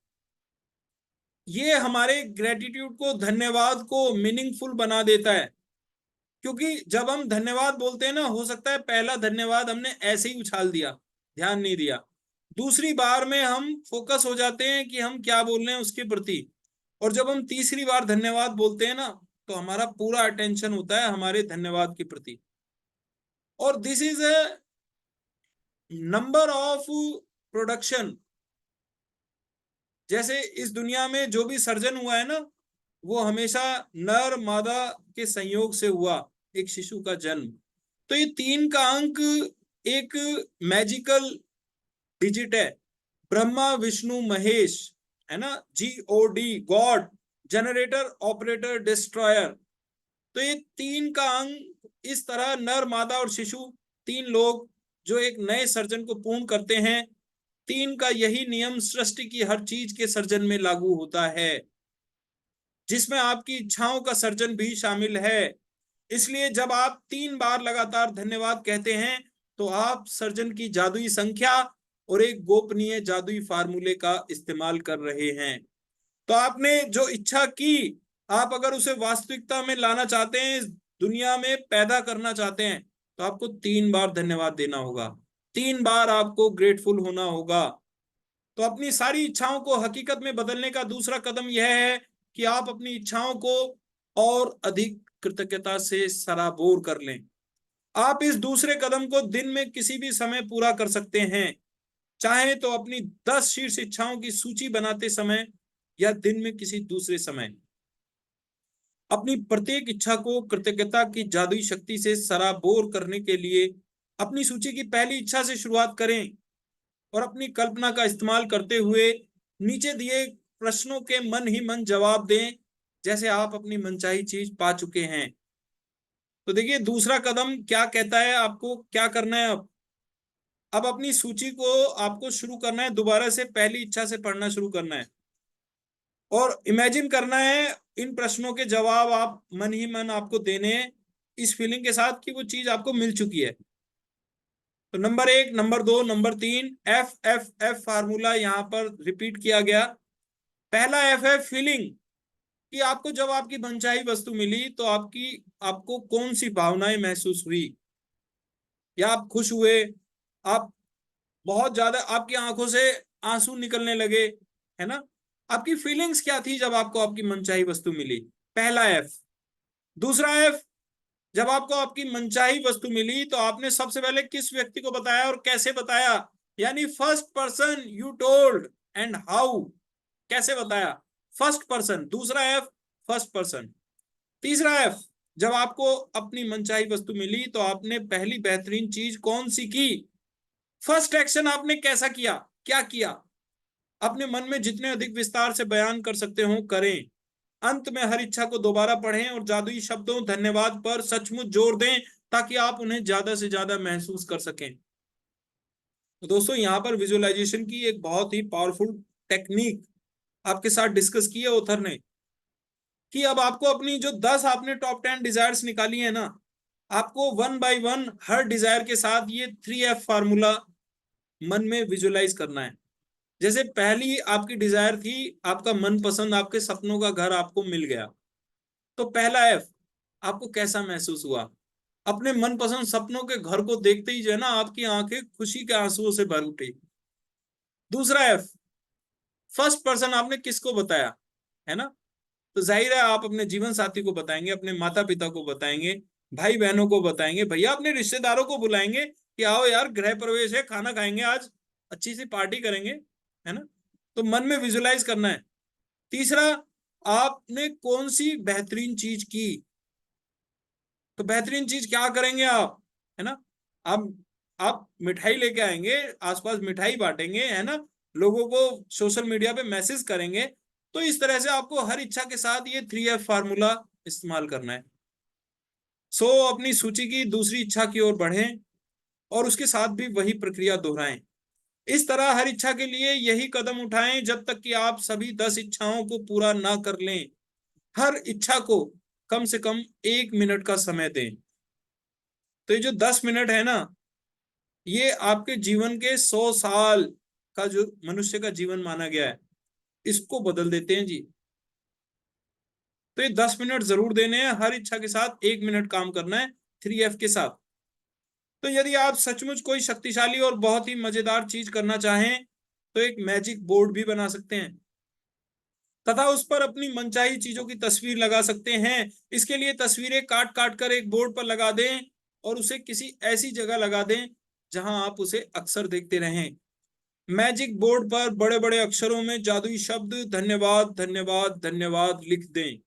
ये हमारे ग्रेटिट्यूड को, धन्यवाद को मीनिंगफुल बना देता है। क्योंकि जब हम धन्यवाद बोलते हैं ना, हो सकता है पहला धन्यवाद हमने ऐसे ही उछाल दिया, ध्यान नहीं दिया, दूसरी बार में हम फोकस हो जाते हैं कि हम क्या बोल रहे हैं उसके प्रति, और जब हम तीसरी बार धन्यवाद बोलते हैं ना, तो हमारा पूरा अटेंशन होता है हमारे धन्यवाद के प्रति। और this is A number of production. जैसे इस दुनिया में जो भी सर्जन हुआ है ना, वो हमेशा नर मादा के संयोग से हुआ, एक शिशु का जन्म। तो ये 3 का अंक एक मैजिकल डिजिट है, ब्रह्मा विष्णु महेश, है ना, GOD, God, generator operator destroyer. तो ये 3 का अंक इस तरह नर मादा और शिशु 3 लोग जो एक नए सर्जन को पूर्ण करते हैं, 3 का यही नियम सृष्टि की हर चीज के सर्जन में लागू होता है, जिसमें आपकी इच्छाओं का सर्जन भी शामिल है। इसलिए जब आप 3 बार लगातार धन्यवाद कहते हैं, तो आप सर्जन की जादुई संख्या और एक गोपनीय जादुई फार्मूले का इस्तेमाल कर रहे हैं। तो आपने जो इच्छा की, आप अगर उसे वास्तविकता में लाना चाहते हैं, इस दुनिया में पैदा करना चाहते हैं, तो आपको 3 बार धन्यवाद देना होगा, 3 बार आपको ग्रेटफुल होना होगा। तो अपनी सारी इच्छाओं को हकीकत में बदलने का दूसरा कदम यह है कि आप अपनी इच्छाओं को और अधिक कृतज्ञता से सराबोर कर लें। आप इस दूसरे कदम को दिन में किसी भी समय पूरा कर सकते हैं, चाहे तो अपनी 10 शीर्ष इच्छाओं की सूची बनाते समय या दिन में किसी दूसरे समय। अपनी प्रत्येक इच्छा को कृतज्ञता की जादुई शक्ति से सराबोर करने के लिए अपनी सूची की पहली इच्छा से शुरुआत करें और अपनी कल्पना का इस्तेमाल करते हुए नीचे दिए प्रश्नों के मन ही मन जवाब दें, जैसे आप अपनी मनचाही चीज पा चुके हैं। तो देखिए दूसरा कदम क्या कहता है, आपको क्या करना है। अब अपनी सूची को आपको शुरू करना है, दोबारा से पहली इच्छा से पढ़ना शुरू करना है और इमेजिन करना है इन प्रश्नों के जवाब आप मन ही मन आपको देने हैं, इस फीलिंग के साथ कि वो चीज आपको मिल चुकी है। तो number 1, number 2, number 3, FFF formula यहाँ पर रिपीट किया गया। पहला F है फीलिंग, कि आपको जब आपकी मनचाही वस्तु मिली तो आपको कौन सी भावनाएं महसूस हुई, या आप खुश हुए, आप बहुत ज्यादा आपकी आंखों से आंसू निकलने लगे, है ना, आपकी फीलिंग्स क्या थी जब आपको आपकी मनचाही वस्तु मिली, पहला F। दूसरा F, जब आपको आपकी मनचाही वस्तु मिली तो आपने सबसे पहले किस व्यक्ति को बताया और कैसे बताया, यानी first person you told and how, कैसे बताया, फर्स्ट पर्सन। दूसरा F, फर्स्ट पर्सन। तीसरा F, जब आपको अपनी मनचाही वस्तु मिली तो आपने पहली बेहतरीन चीज कौन सी की, फर्स्ट एक्शन आपने कैसा किया, क्या किया। अपने मन में जितने अधिक विस्तार से बयान कर सकते हो करें। अंत में हर इच्छा को दोबारा पढ़ें और जादुई शब्दों धन्यवाद पर सचमुच जोर दें, ताकि आप उन्हें ज्यादा से ज्यादा महसूस कर सकें। तो दोस्तों यहाँ पर विजुअलाइजेशन की एक बहुत ही पावरफुल टेक्निक आपके साथ डिस्कस की है ऑथर ने, कि अब आपको अपनी जो 10 आपने टॉप 10 डिजायर्स निकाली है ना, आपको 1 बाय 1 हर डिजायर के साथ ये 3F फार्मूला मन में विजुअलाइज करना है। जैसे पहली आपकी डिजायर थी, आपका मनपसंद आपके सपनों का घर आपको मिल गया, तो पहला F, आपको कैसा महसूस हुआ, अपने मनपसंद सपनों के घर को देखते ही जो है ना, आपकी आंखें खुशी के आंसुओं से भर उठी। दूसरा F, फर्स्ट पर्सन आपने किसको बताया, है ना, तो जाहिर है आप अपने जीवन साथी को बताएंगे, अपने माता पिता को बताएंगे, भाई बहनों को बताएंगे, भैया अपने रिश्तेदारों को बुलाएंगे कि आओ यार गृह प्रवेश है, खाना खाएंगे आज, अच्छी सी पार्टी करेंगे, है ना। तो मन में विजुलाइज करना है। तीसरा, आपने कौन सी बेहतरीन चीज की, तो बेहतरीन चीज क्या करेंगे आप, है ना, आप मिठाई लेके आएंगे, आसपास मिठाई बांटेंगे, है ना, लोगों को सोशल मीडिया पे मैसेज करेंगे। तो इस तरह से आपको हर इच्छा के साथ ये 3F फार्मूला इस्तेमाल करना है। सो अपनी सूची की दूसरी इच्छा की ओर बढ़ें और उसके साथ भी वही प्रक्रिया दोहराएं। इस तरह हर इच्छा के लिए यही कदम उठाएं जब तक कि आप सभी 10 इच्छाओं को पूरा ना कर लें। हर इच्छा को कम से कम 1 मिनट का समय दें। तो ये जो 10 मिनट है ना, ये आपके जीवन के 100 साल का जो मनुष्य का जीवन माना गया है, इसको बदल देते हैं जी। तो ये 10 मिनट जरूर देने हैं, हर इच्छा के साथ 1 मिनट काम करना है 3F के साथ। तो यदि आप सचमुच कोई शक्तिशाली और बहुत ही मजेदार चीज करना चाहें तो एक मैजिक बोर्ड भी बना सकते हैं तथा उस पर अपनी मनचाही चीजों की तस्वीर लगा सकते हैं। इसके लिए तस्वीरें काट काट कर एक बोर्ड पर लगा दें और उसे किसी ऐसी जगह लगा दें जहां आप उसे अक्सर देखते रहें। मैजिक बोर्ड पर बड़े बड़े अक्षरों में जादुई शब्द धन्यवाद धन्यवाद धन्यवाद लिख दें।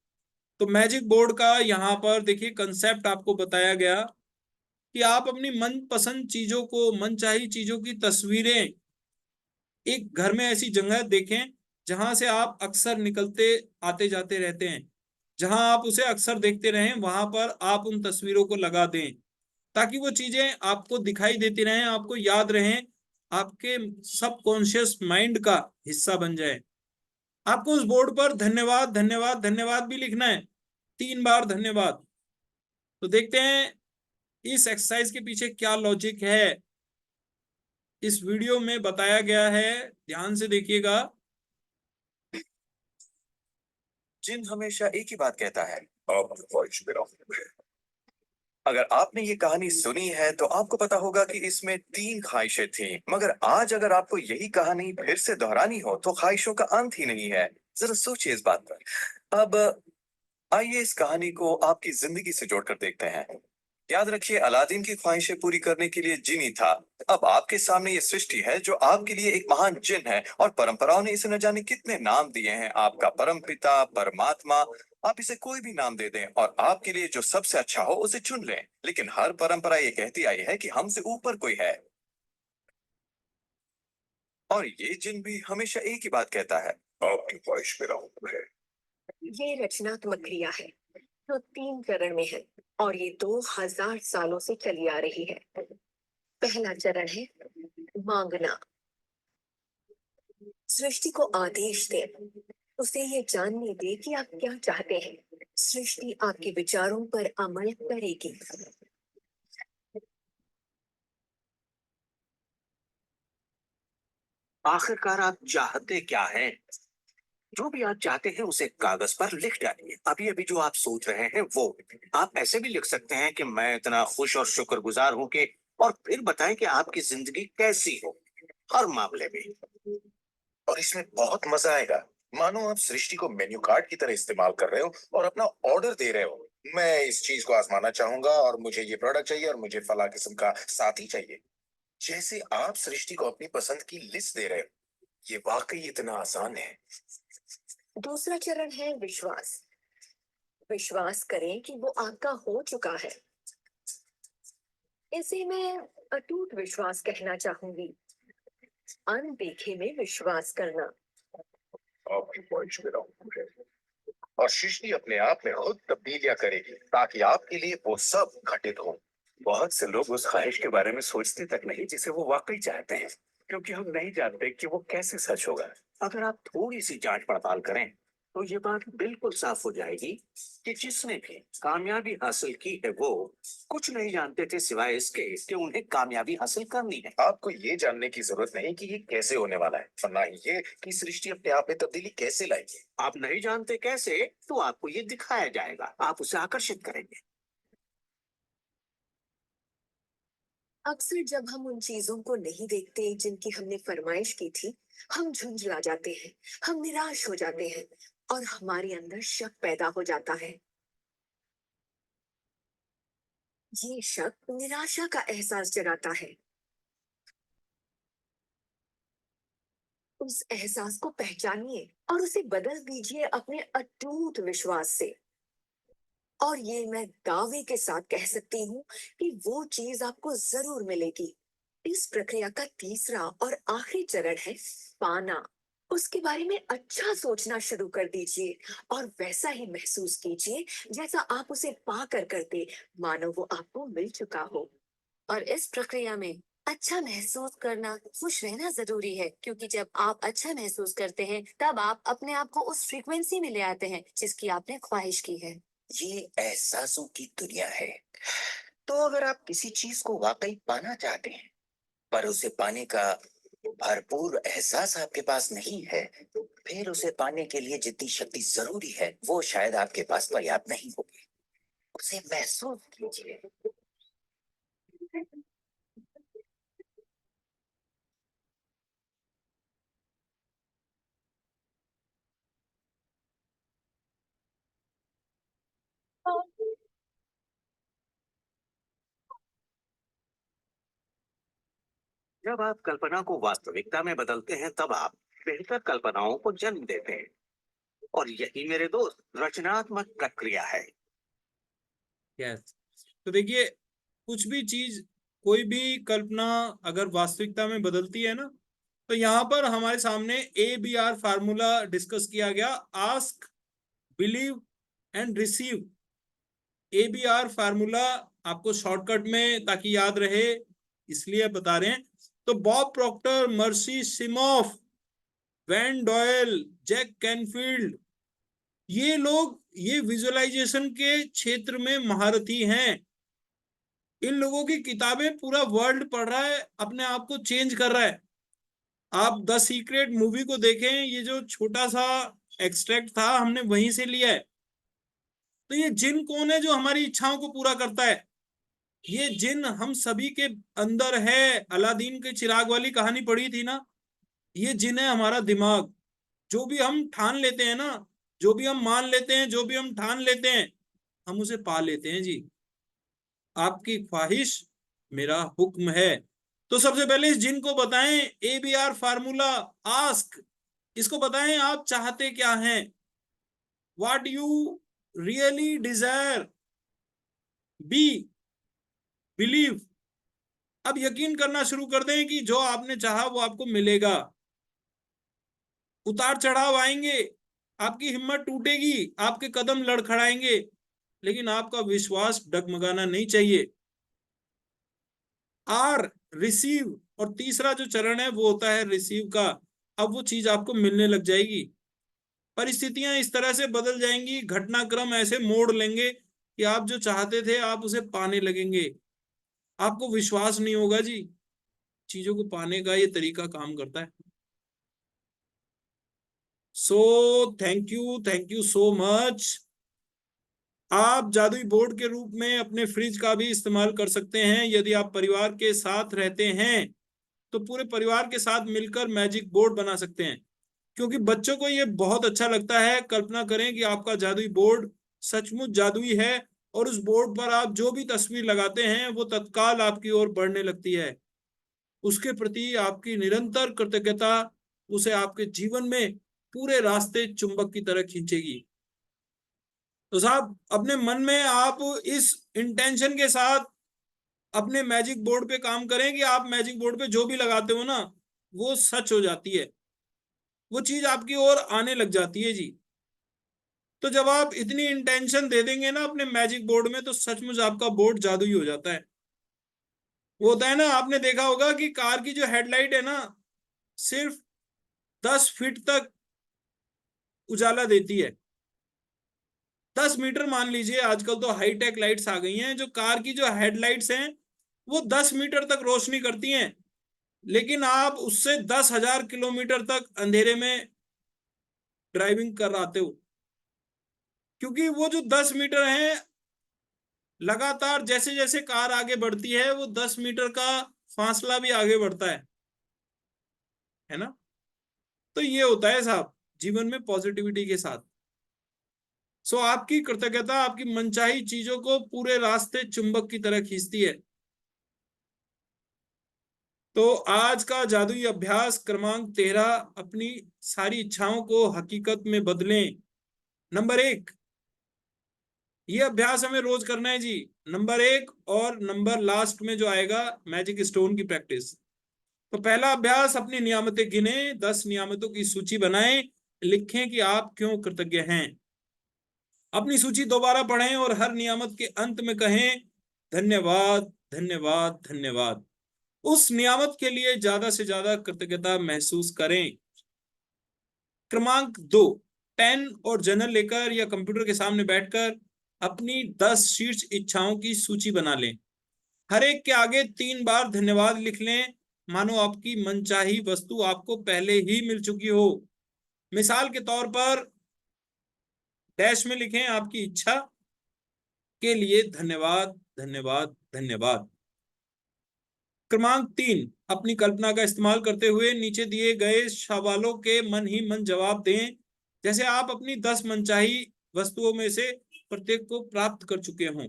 तो मैजिक बोर्ड का यहाँ पर देखिए कंसेप्ट आपको बताया गया कि आप अपनी मनपसंद चीजों को, मनचाही चीजों की तस्वीरें एक घर में ऐसी जगह देखें जहां से आप अक्सर निकलते आते जाते रहते हैं, जहां आप उसे अक्सर देखते रहें, वहां पर आप उन तस्वीरों को लगा दें ताकि वो चीजें आपको दिखाई देती रहें, आपको याद रहें, आपके सबकॉन्शियस माइंड का हिस्सा बन जाए। आपको उस बोर्ड पर धन्यवाद धन्यवाद धन्यवाद भी लिखना है, 3 बार धन्यवाद। तो देखते हैं इस एक्सरसाइज के पीछे क्या लॉजिक है, इस वीडियो में बताया गया है, ध्यान से देखिएगा। जिन हमेशा एक ही बात कहता है, अब ख्वाहिश मेरा हुक्म है। अगर आपने ये कहानी सुनी है तो आपको पता होगा कि इसमें 3 ख्वाहिशें थीं, मगर आज अगर आपको यही कहानी फिर से दोहरानी हो तो ख्वाहिशों का अंत ही नहीं है। जरा सोचिए इस बात पर। अब आइए इस कहानी को आपकी जिंदगी से जोड़कर देखते हैं। याद रखिए, अलादीन की ख्वाहिशें पूरी करने के लिए जिनी था। अब आपके सामने ये सृष्टि है जो आपके लिए एक महान जिन है, और परंपराओं ने इसे न जाने कितने नाम दिए हैं। आपका परम पिता, परमात्मा, आप इसे कोई भी नाम दे दें और आपके लिए जो सबसे अच्छा हो उसे चुन लें। लेकिन हर परंपरा ये कहती आई है कि हमसे ऊपर कोई है, और ये जिन भी हमेशा एक ही बात कहता है, आपकी ख्वाहिश मेरा हुक्म है। ये रचनात्मक क्रिया है जो 3 चरण में है और ये 2000 सालों से चली आ रही है। पहला चरण है मांगना। सृष्टि को आदेश दे, उसे ये जानने दे कि आप क्या चाहते हैं। सृष्टि आपके विचारों पर अमल करेगी। आखिरकार आप चाहते क्या हैं? जो भी आप चाहते हैं उसे कागज पर लिख डालिए। अभी अभी जो आप सोच रहे हैं वो आप ऐसे भी लिख सकते हैं कि मैं इतना खुश और शुक्रगुजार हूं कि, और फिर बताएं कि आपकी जिंदगी कैसी हो हर मामले में। और इसमें बहुत मजा आएगा। मानो आप सृष्टि को मेन्यू कार्ड की तरह इस्तेमाल कर रहे हो और अपना ऑर्डर दे रहे हो। मैं इस चीज को आजमाना चाहूंगा और मुझे ये प्रोडक्ट चाहिए और मुझे फला किस्म का साथी चाहिए। जैसे आप सृष्टि को अपनी पसंद की लिस्ट दे रहे हो। ये वाकई इतना आसान है। दूसरा चरण है विश्वास। विश्वास करें कि वो आपका हो चुका है। इसे मैं अटूट विश्वास कहना चाहूंगी। अनदेखे में विश्वास करना। आपकी ख्वाहिश मेरा हुक्म है। और सृष्टि अपने आप में खुद तब्दीलियां करेगी ताकि आपके लिए वो सब घटित हो। बहुत से लोग उस ख्वाहिश के बारे में सोचते तक नहीं जिसे वो वाकई चाहते हैं, क्योंकि हम नहीं जानते कि वो कैसे सच होगा। अगर आप थोड़ी सी जांच पड़ताल करें तो ये बात बिल्कुल साफ हो जाएगी कि जिसने भी कामयाबी हासिल की है वो कुछ नहीं जानते थे सिवाय इसके कि उन्हें कामयाबी हासिल करनी है। आपको ये जानने की जरूरत नहीं कि ये कैसे होने वाला है, और ना ही ये कि सृष्टि अपने आप में तब्दीली कैसे लाएगी। आप नहीं जानते कैसे, तो आपको ये दिखाया जाएगा। आप उसे आकर्षित करेंगे। अक्सर जब हम उन चीजों को नहीं देखते जिनकी हमने फरमाइश की थी, हम झुंझला जाते हैं, हम निराश हो जाते हैं और हमारे अंदर शक पैदा हो जाता है। ये शक निराशा का एहसास जगाता है। उस एहसास को पहचानिए और उसे बदल दीजिए अपने अटूट विश्वास से। और ये मैं दावे के साथ कह सकती हूँ कि वो चीज आपको जरूर मिलेगी। इस प्रक्रिया का तीसरा और आखिरी चरण है पाना। उसके बारे में अच्छा सोचना शुरू कर दीजिए और वैसा ही महसूस कीजिए जैसा आप उसे पाकर करते, मानो वो आपको मिल चुका हो। और इस प्रक्रिया में अच्छा महसूस करना, खुश रहना जरूरी है, क्योंकि जब आप अच्छा महसूस करते हैं तब आप अपने आप को उस फ्रीक्वेंसी में ले आते हैं जिसकी आपने ख्वाहिश की है। ये एहसासों की दुनिया है। तो अगर आप किसी चीज को वाकई पाना चाहते हैं पर उसे पाने का भरपूर एहसास आपके पास नहीं है, फिर उसे पाने के लिए जितनी शक्ति जरूरी है वो शायद आपके पास पर्याप्त नहीं होगी। उसे महसूस कीजिए। जब आप कल्पना को वास्तविकता में बदलते हैं तब आप बेहतर कल्पनाओं को जन्म देते हैं। और यही मेरे दोस्त रचनात्मक प्रक्रिया है। यस, तो देखिए, कुछ भी चीज, कोई भी कल्पना अगर वास्तविकता में बदलती है ना, तो यहाँ पर हमारे सामने ABR फार्मूला डिस्कस किया गया, ask, believe and receive. ABR formula आपको शॉर्टकट में ताकि याद रहे इसलिए बता रहे हैं। तो Bob Proctor, Marci Shimoff, Van Doyle, Jack Canfield, ये लोग ये विजुअलाइजेशन के क्षेत्र में महारथी हैं। इन लोगों की किताबें पूरा वर्ल्ड पढ़ रहा है, अपने आप को चेंज कर रहा है। आप द सीक्रेट मूवी को देखें, ये जो छोटा सा एक्सट्रैक्ट था हमने वहीं से लिया है। तो ये जिन कौन है जो हमारी इच्छाओं को पूरा करता है? ये जिन हम सभी के अंदर है। अलादीन के चिराग वाली कहानी पढ़ी थी ना, ये जिन है हमारा दिमाग। जो भी हम ठान लेते हैं ना, जो भी हम मान लेते हैं, जो भी हम ठान लेते हैं, हम उसे पा लेते हैं जी। आपकी ख्वाहिश मेरा हुक्म है। तो सबसे पहले इस जिन को बताएं ABR फार्मूला, आस्क, इसको बताएं आप चाहते क्या हैं, what you really desire, be, believe. अब यकीन करना शुरू कर दें कि जो आपने चाहा वो आपको मिलेगा। उतार चढ़ाव आएंगे, आपकी हिम्मत टूटेगी, आपके कदम लड़खड़ाएंगे, लेकिन आपका विश्वास डगमगाना नहीं चाहिए। आर, रिसीव, और तीसरा जो चरण है वो होता है रिसीव का। अब वो चीज आपको मिलने लग जाएगी। परिस्थितियां इस तरह से बदल जाएंगी, घटनाक्रम ऐसे मोड़ लेंगे कि आप जो चाहते थे आप उसे पाने लगेंगे। आपको विश्वास नहीं होगा जी, चीजों को पाने का ये तरीका काम करता है। सो थैंक यू सो मच। आप जादुई बोर्ड के रूप में अपने फ्रिज का भी इस्तेमाल कर सकते हैं। यदि आप परिवार के साथ रहते हैं तो पूरे परिवार के साथ मिलकर मैजिक बोर्ड बना सकते हैं, क्योंकि बच्चों को ये बहुत अच्छा लगता है। कल्पना करें कि आपका जादुई बोर्ड सचमुच जादुई है और उस बोर्ड पर आप जो भी तस्वीर लगाते हैं वो तत्काल आपकी ओर बढ़ने लगती है। उसके प्रति आपकी निरंतर कृतज्ञता उसे आपके जीवन में पूरे रास्ते चुंबक की तरह खींचेगी। तो साहब, अपने मन में आप इस इंटेंशन के साथ अपने मैजिक बोर्ड पे काम करें कि आप मैजिक बोर्ड पे जो भी लगाते हो ना वो सच हो जाती है, वो चीज आपकी ओर आने लग जाती है जी। तो जब आप इतनी इंटेंशन दे देंगे ना अपने मैजिक बोर्ड में, तो सचमुच आपका बोर्ड जादुई हो जाता है। वो होता है ना, आपने देखा होगा कि कार की जो हेडलाइट है ना, सिर्फ 10 फीट तक उजाला देती है। 10 मीटर मान लीजिए, आजकल तो हाईटेक लाइट्स आ गई हैं। जो कार की जो हेडलाइट्स हैं वो 10 मीटर तक रोशनी करती हैं, लेकिन आप उससे 10,000 किलोमीटर तक अंधेरे में ड्राइविंग कर आते हो, क्योंकि वो जो 10 मीटर है, लगातार जैसे जैसे कार आगे बढ़ती है वो 10 मीटर का फासला भी आगे बढ़ता है ना। तो ये होता है साहब जीवन में पॉजिटिविटी के साथ। सो आपकी कृतज्ञता आपकी मनचाही चीजों को पूरे रास्ते चुंबक की तरह खींचती है। तो आज का जादुई अभ्यास क्रमांक 13, अपनी सारी इच्छाओं को हकीकत में बदलें। नंबर 1, ये अभ्यास हमें रोज करना है जी। नंबर 1 और नंबर लास्ट में जो आएगा, मैजिक स्टोन की प्रैक्टिस। तो पहला अभ्यास, अपनी नियामतें गिने, 10 नियामतों की सूची बनाएं, लिखें कि आप क्यों कृतज्ञ हैं। अपनी सूची दोबारा पढ़ें और हर नियामत के अंत में कहें धन्यवाद, धन्यवाद, धन्यवाद। उस नियामत के लिए ज्यादा से ज्यादा कृतज्ञता महसूस करें। क्रमांक 2, पेन और जर्नल लेकर या कंप्यूटर के सामने बैठकर अपनी 10 शीर्ष इच्छाओं की सूची बना लें। हर एक के आगे 3 बार धन्यवाद लिख लें, मानो आपकी मनचाही वस्तु आपको पहले ही मिल चुकी हो। मिसाल के तौर पर डैश में लिखें आपकी इच्छा के लिए धन्यवाद, धन्यवाद, धन्यवाद। क्रमांक 3, अपनी कल्पना का इस्तेमाल करते हुए नीचे दिए गए सवालों के मन ही मन जवाब दें, जैसे आप अपनी 10 मनचाही वस्तुओं में से प्रत्येक को प्राप्त कर चुके हों।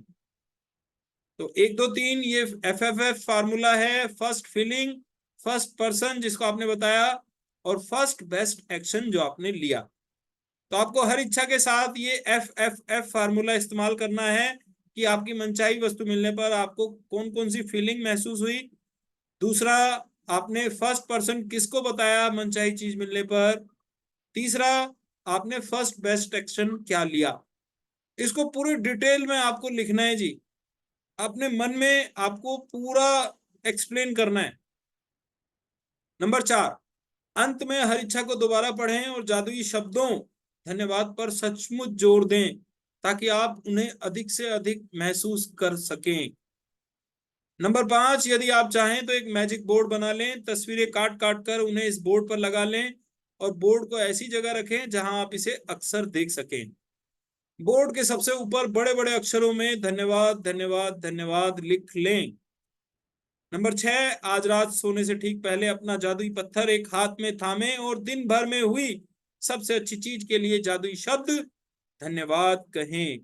तो 1, 2, 3 ये FFF फार्मूला है, फर्स्ट फीलिंग, फर्स्ट पर्सन जिसको आपने बताया, और फर्स्ट बेस्ट एक्शन जो आपने लिया। तो आपको हर इच्छा के साथ ये FFF फार्मूला इस्तेमाल करना है कि आपकी मनचाही वस्तु मिलने पर आपको कौन कौन सी फीलिंग महसूस हुई। दूसरा, आपने फर्स्ट पर्सन किसको बताया मनचाही चीज मिलने पर। तीसरा, आपने फर्स्ट बेस्ट एक्शन क्या लिया। इसको पूरी डिटेल में आपको लिखना है जी, अपने मन में आपको पूरा एक्सप्लेन करना है। नंबर 4, अंत में हर इच्छा को दोबारा पढ़ें और जादुई शब्दों धन्यवाद पर सचमुच जोर दें ताकि आप उन्हें अधिक से अधिक महसूस कर सकें। नंबर 5, यदि आप चाहें तो एक मैजिक बोर्ड बना लें, तस्वीरें काट काट कर उन्हें इस बोर्ड पर लगा लें और बोर्ड को ऐसी जगह रखें जहां आप इसे अक्सर देख सकें। बोर्ड के सबसे ऊपर बड़े बड़े अक्षरों में धन्यवाद, धन्यवाद, धन्यवाद लिख लें। नंबर 6, आज रात सोने से ठीक पहले अपना जादुई पत्थर एक हाथ में थामे और दिन भर में हुई सबसे अच्छी चीज के लिए जादुई शब्द धन्यवाद कहें।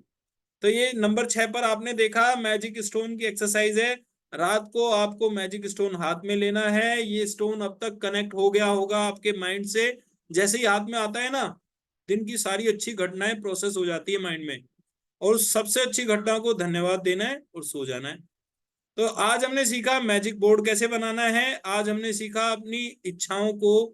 तो ये नंबर 6 पर आपने देखा मैजिक स्टोन की एक्सरसाइज है। रात को आपको मैजिक स्टोन हाथ में लेना है। ये स्टोन अब तक कनेक्ट हो गया होगा आपके माइंड से। जैसे ही हाथ में आता है ना, दिन की सारी अच्छी घटनाएं प्रोसेस हो जाती है माइंड में, और उस सबसे अच्छी घटना को धन्यवाद देना है और सो जाना है। तो आज हमने सीखा मैजिक बोर्ड कैसे बनाना है। आज हमने सीखा अपनी इच्छाओं को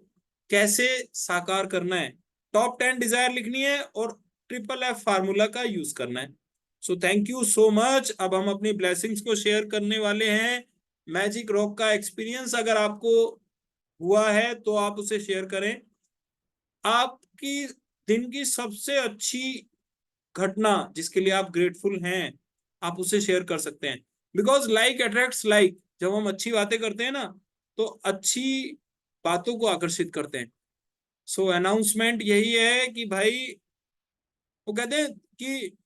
कैसे साकार करना है। टॉप 10 डिजायर लिखनी है और FFF फार्मूला का यूज करना है। सो थैंक यू सो मच। अब हम अपनी ब्लेसिंग्स को शेयर करने वाले हैं। मैजिक रॉक का एक्सपीरियंस अगर आपको हुआ है तो आप उसे शेयर करें। आपकी दिन की सबसे अच्छी घटना जिसके लिए आप ग्रेटफुल हैं, आप उसे शेयर कर सकते हैं। Because like attracts like. जब हम अच्छी बातें करते हैं ना, तो अच्छी बातों को आकर्षित करते हैं। सो अनाउंसमेंट यही है कि भाई, वो कहते हैं कि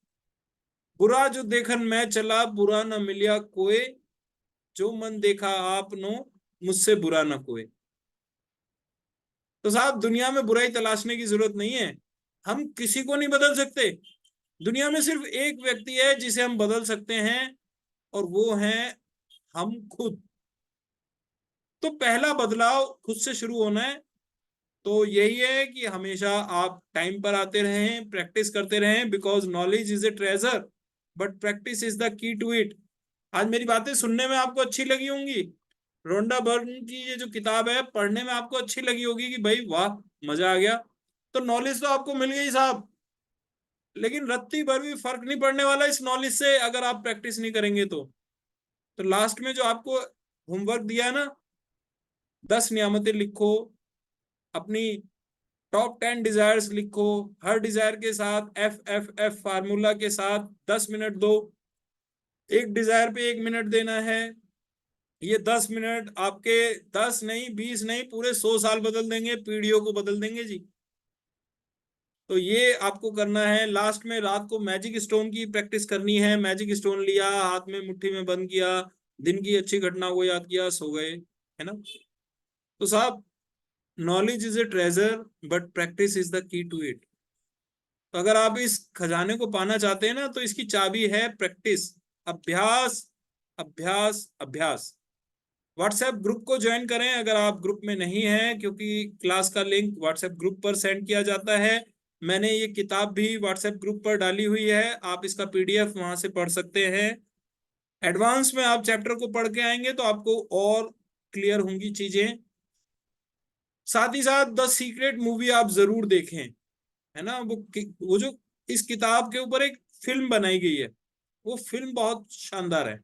बुरा जो देखन मैं चला बुरा न मिलिया कोई, जो मन देखा आपनो मुझसे बुरा न कोई। तो साहब, दुनिया में बुराई तलाशने की जरूरत नहीं है। हम किसी को नहीं बदल सकते। दुनिया में सिर्फ एक व्यक्ति है जिसे हम बदल सकते हैं, और वो है हम खुद। तो पहला बदलाव खुद से शुरू होना है। तो यही है कि हमेशा आप टाइम पर आते रहें, प्रैक्टिस करते रहें, because knowledge is a treasure but practice is the key to it. आज मेरी बातें सुनने में आपको अच्छी लगी होंगी। रोंडा बर्न की ये जो किताब है पढ़ने में आपको अच्छी लगी होगी कि भाई वाह, मजा आ गया। तो नॉलेज तो आपको मिल गई साहब, लेकिन रत्ती भर भी फर्क नहीं पड़ने वाला इस नॉलेज से अगर आप प्रैक्टिस नहीं करेंगे तो लास्ट में जो आपको होमवर्क दिया है ना, 10 नियामतें लिखो, अपनी टॉप 10 डिजायर्स लिखो, हर डिजायर के साथ FFF फार्मूला के साथ 10 मिनट दो। एक डिजायर पे 1 मिनट देना है। ये 10 मिनट आपके 10 नहीं, 20 नहीं, पूरे 100 साल बदल देंगे, पीढ़ियों को बदल देंगे जी। तो ये आपको करना है। लास्ट में रात को मैजिक स्टोन की प्रैक्टिस करनी है। मैजिक स्टोन लिया, हाथ में मुट्ठी में बंद किया, दिन की अच्छी घटना को याद किया, सो गए, है ना। तो साहब, knowledge is a treasure but practice is the key to it. तो अगर आप इस खजाने को पाना चाहते हैं ना, तो इसकी चाबी है प्रैक्टिस, अभ्यास, अभ्यास, अभ्यास। व्हाट्सएप ग्रुप को ज्वाइन करें अगर आप ग्रुप में नहीं हैं, क्योंकि क्लास का लिंक व्हाट्सएप ग्रुप पर सेंड किया जाता है। मैंने ये किताब भी व्हाट्सएप ग्रुप पर डाली हुई है, आप इसका PDF वहां से पढ़ सकते हैं। एडवांस में आप चैप्टर को पढ़ के आएंगे तो आपको और क्लियर होंगी चीजें। साथ ही साथ द सीक्रेट मूवी आप जरूर देखें, है ना। वो जो इस किताब के ऊपर एक फिल्म बनाई गई है, वो फिल्म बहुत शानदार है।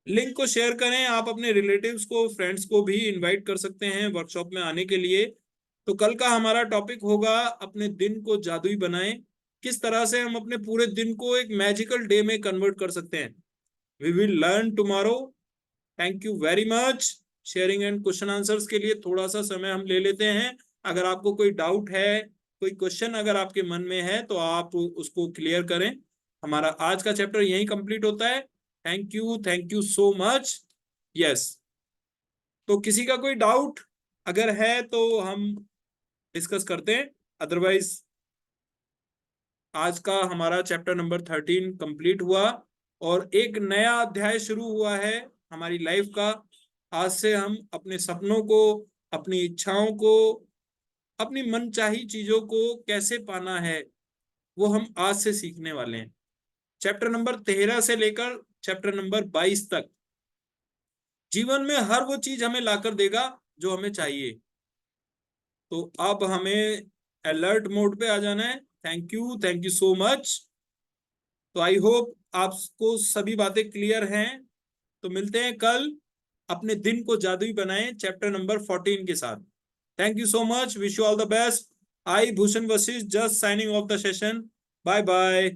लिंक को शेयर करें। आप अपने रिलेटिव्स को, फ्रेंड्स को भी इनवाइट कर सकते हैं वर्कशॉप में आने के लिए। तो कल का हमारा टॉपिक होगा अपने दिन को जादुई बनाएं। किस तरह से हम अपने पूरे दिन को एक मैजिकल डे में कन्वर्ट कर सकते हैं। We will learn tomorrow. Thank you very much. Sharing and question answers के लिए थोड़ा सा समय हम ले लेते हैं। अगर आपको कोई डाउट है कोई क्वेश्चन अगर आपके मन में है तो आप उसको क्लियर करें। हमारा आज का चैप्टर यहीं कंप्लीट होता है। Thank you so much. Yes, तो किसी का कोई डाउट अगर है तो हम डिस्कस करते हैं, अदरवाइज आज का हमारा चैप्टर नंबर 13 कंप्लीट हुआ और एक नया अध्याय शुरू हुआ है हमारी लाइफ का। आज से हम अपने सपनों को, अपनी इच्छाओं को, अपनी मनचाही चीजों को कैसे पाना है वो हम आज से सीखने वाले हैं। चैप्टर नंबर 13 से लेकर चैप्टर नंबर 22 तक जीवन में हर वो चीज हमें लाकर देगा जो हमें चाहिए। तो अब हमें अलर्ट मोड पे आ जाना है। Thank you so much. तो आई होप आपको सभी बातें क्लियर हैं। तो मिलते हैं कल। अपने दिन को जादुई बनाएं चैप्टर नंबर 14 के साथ। Thank you so much, wish you all the best. I Bhushan Vashishtha just signing off the session. Bye bye.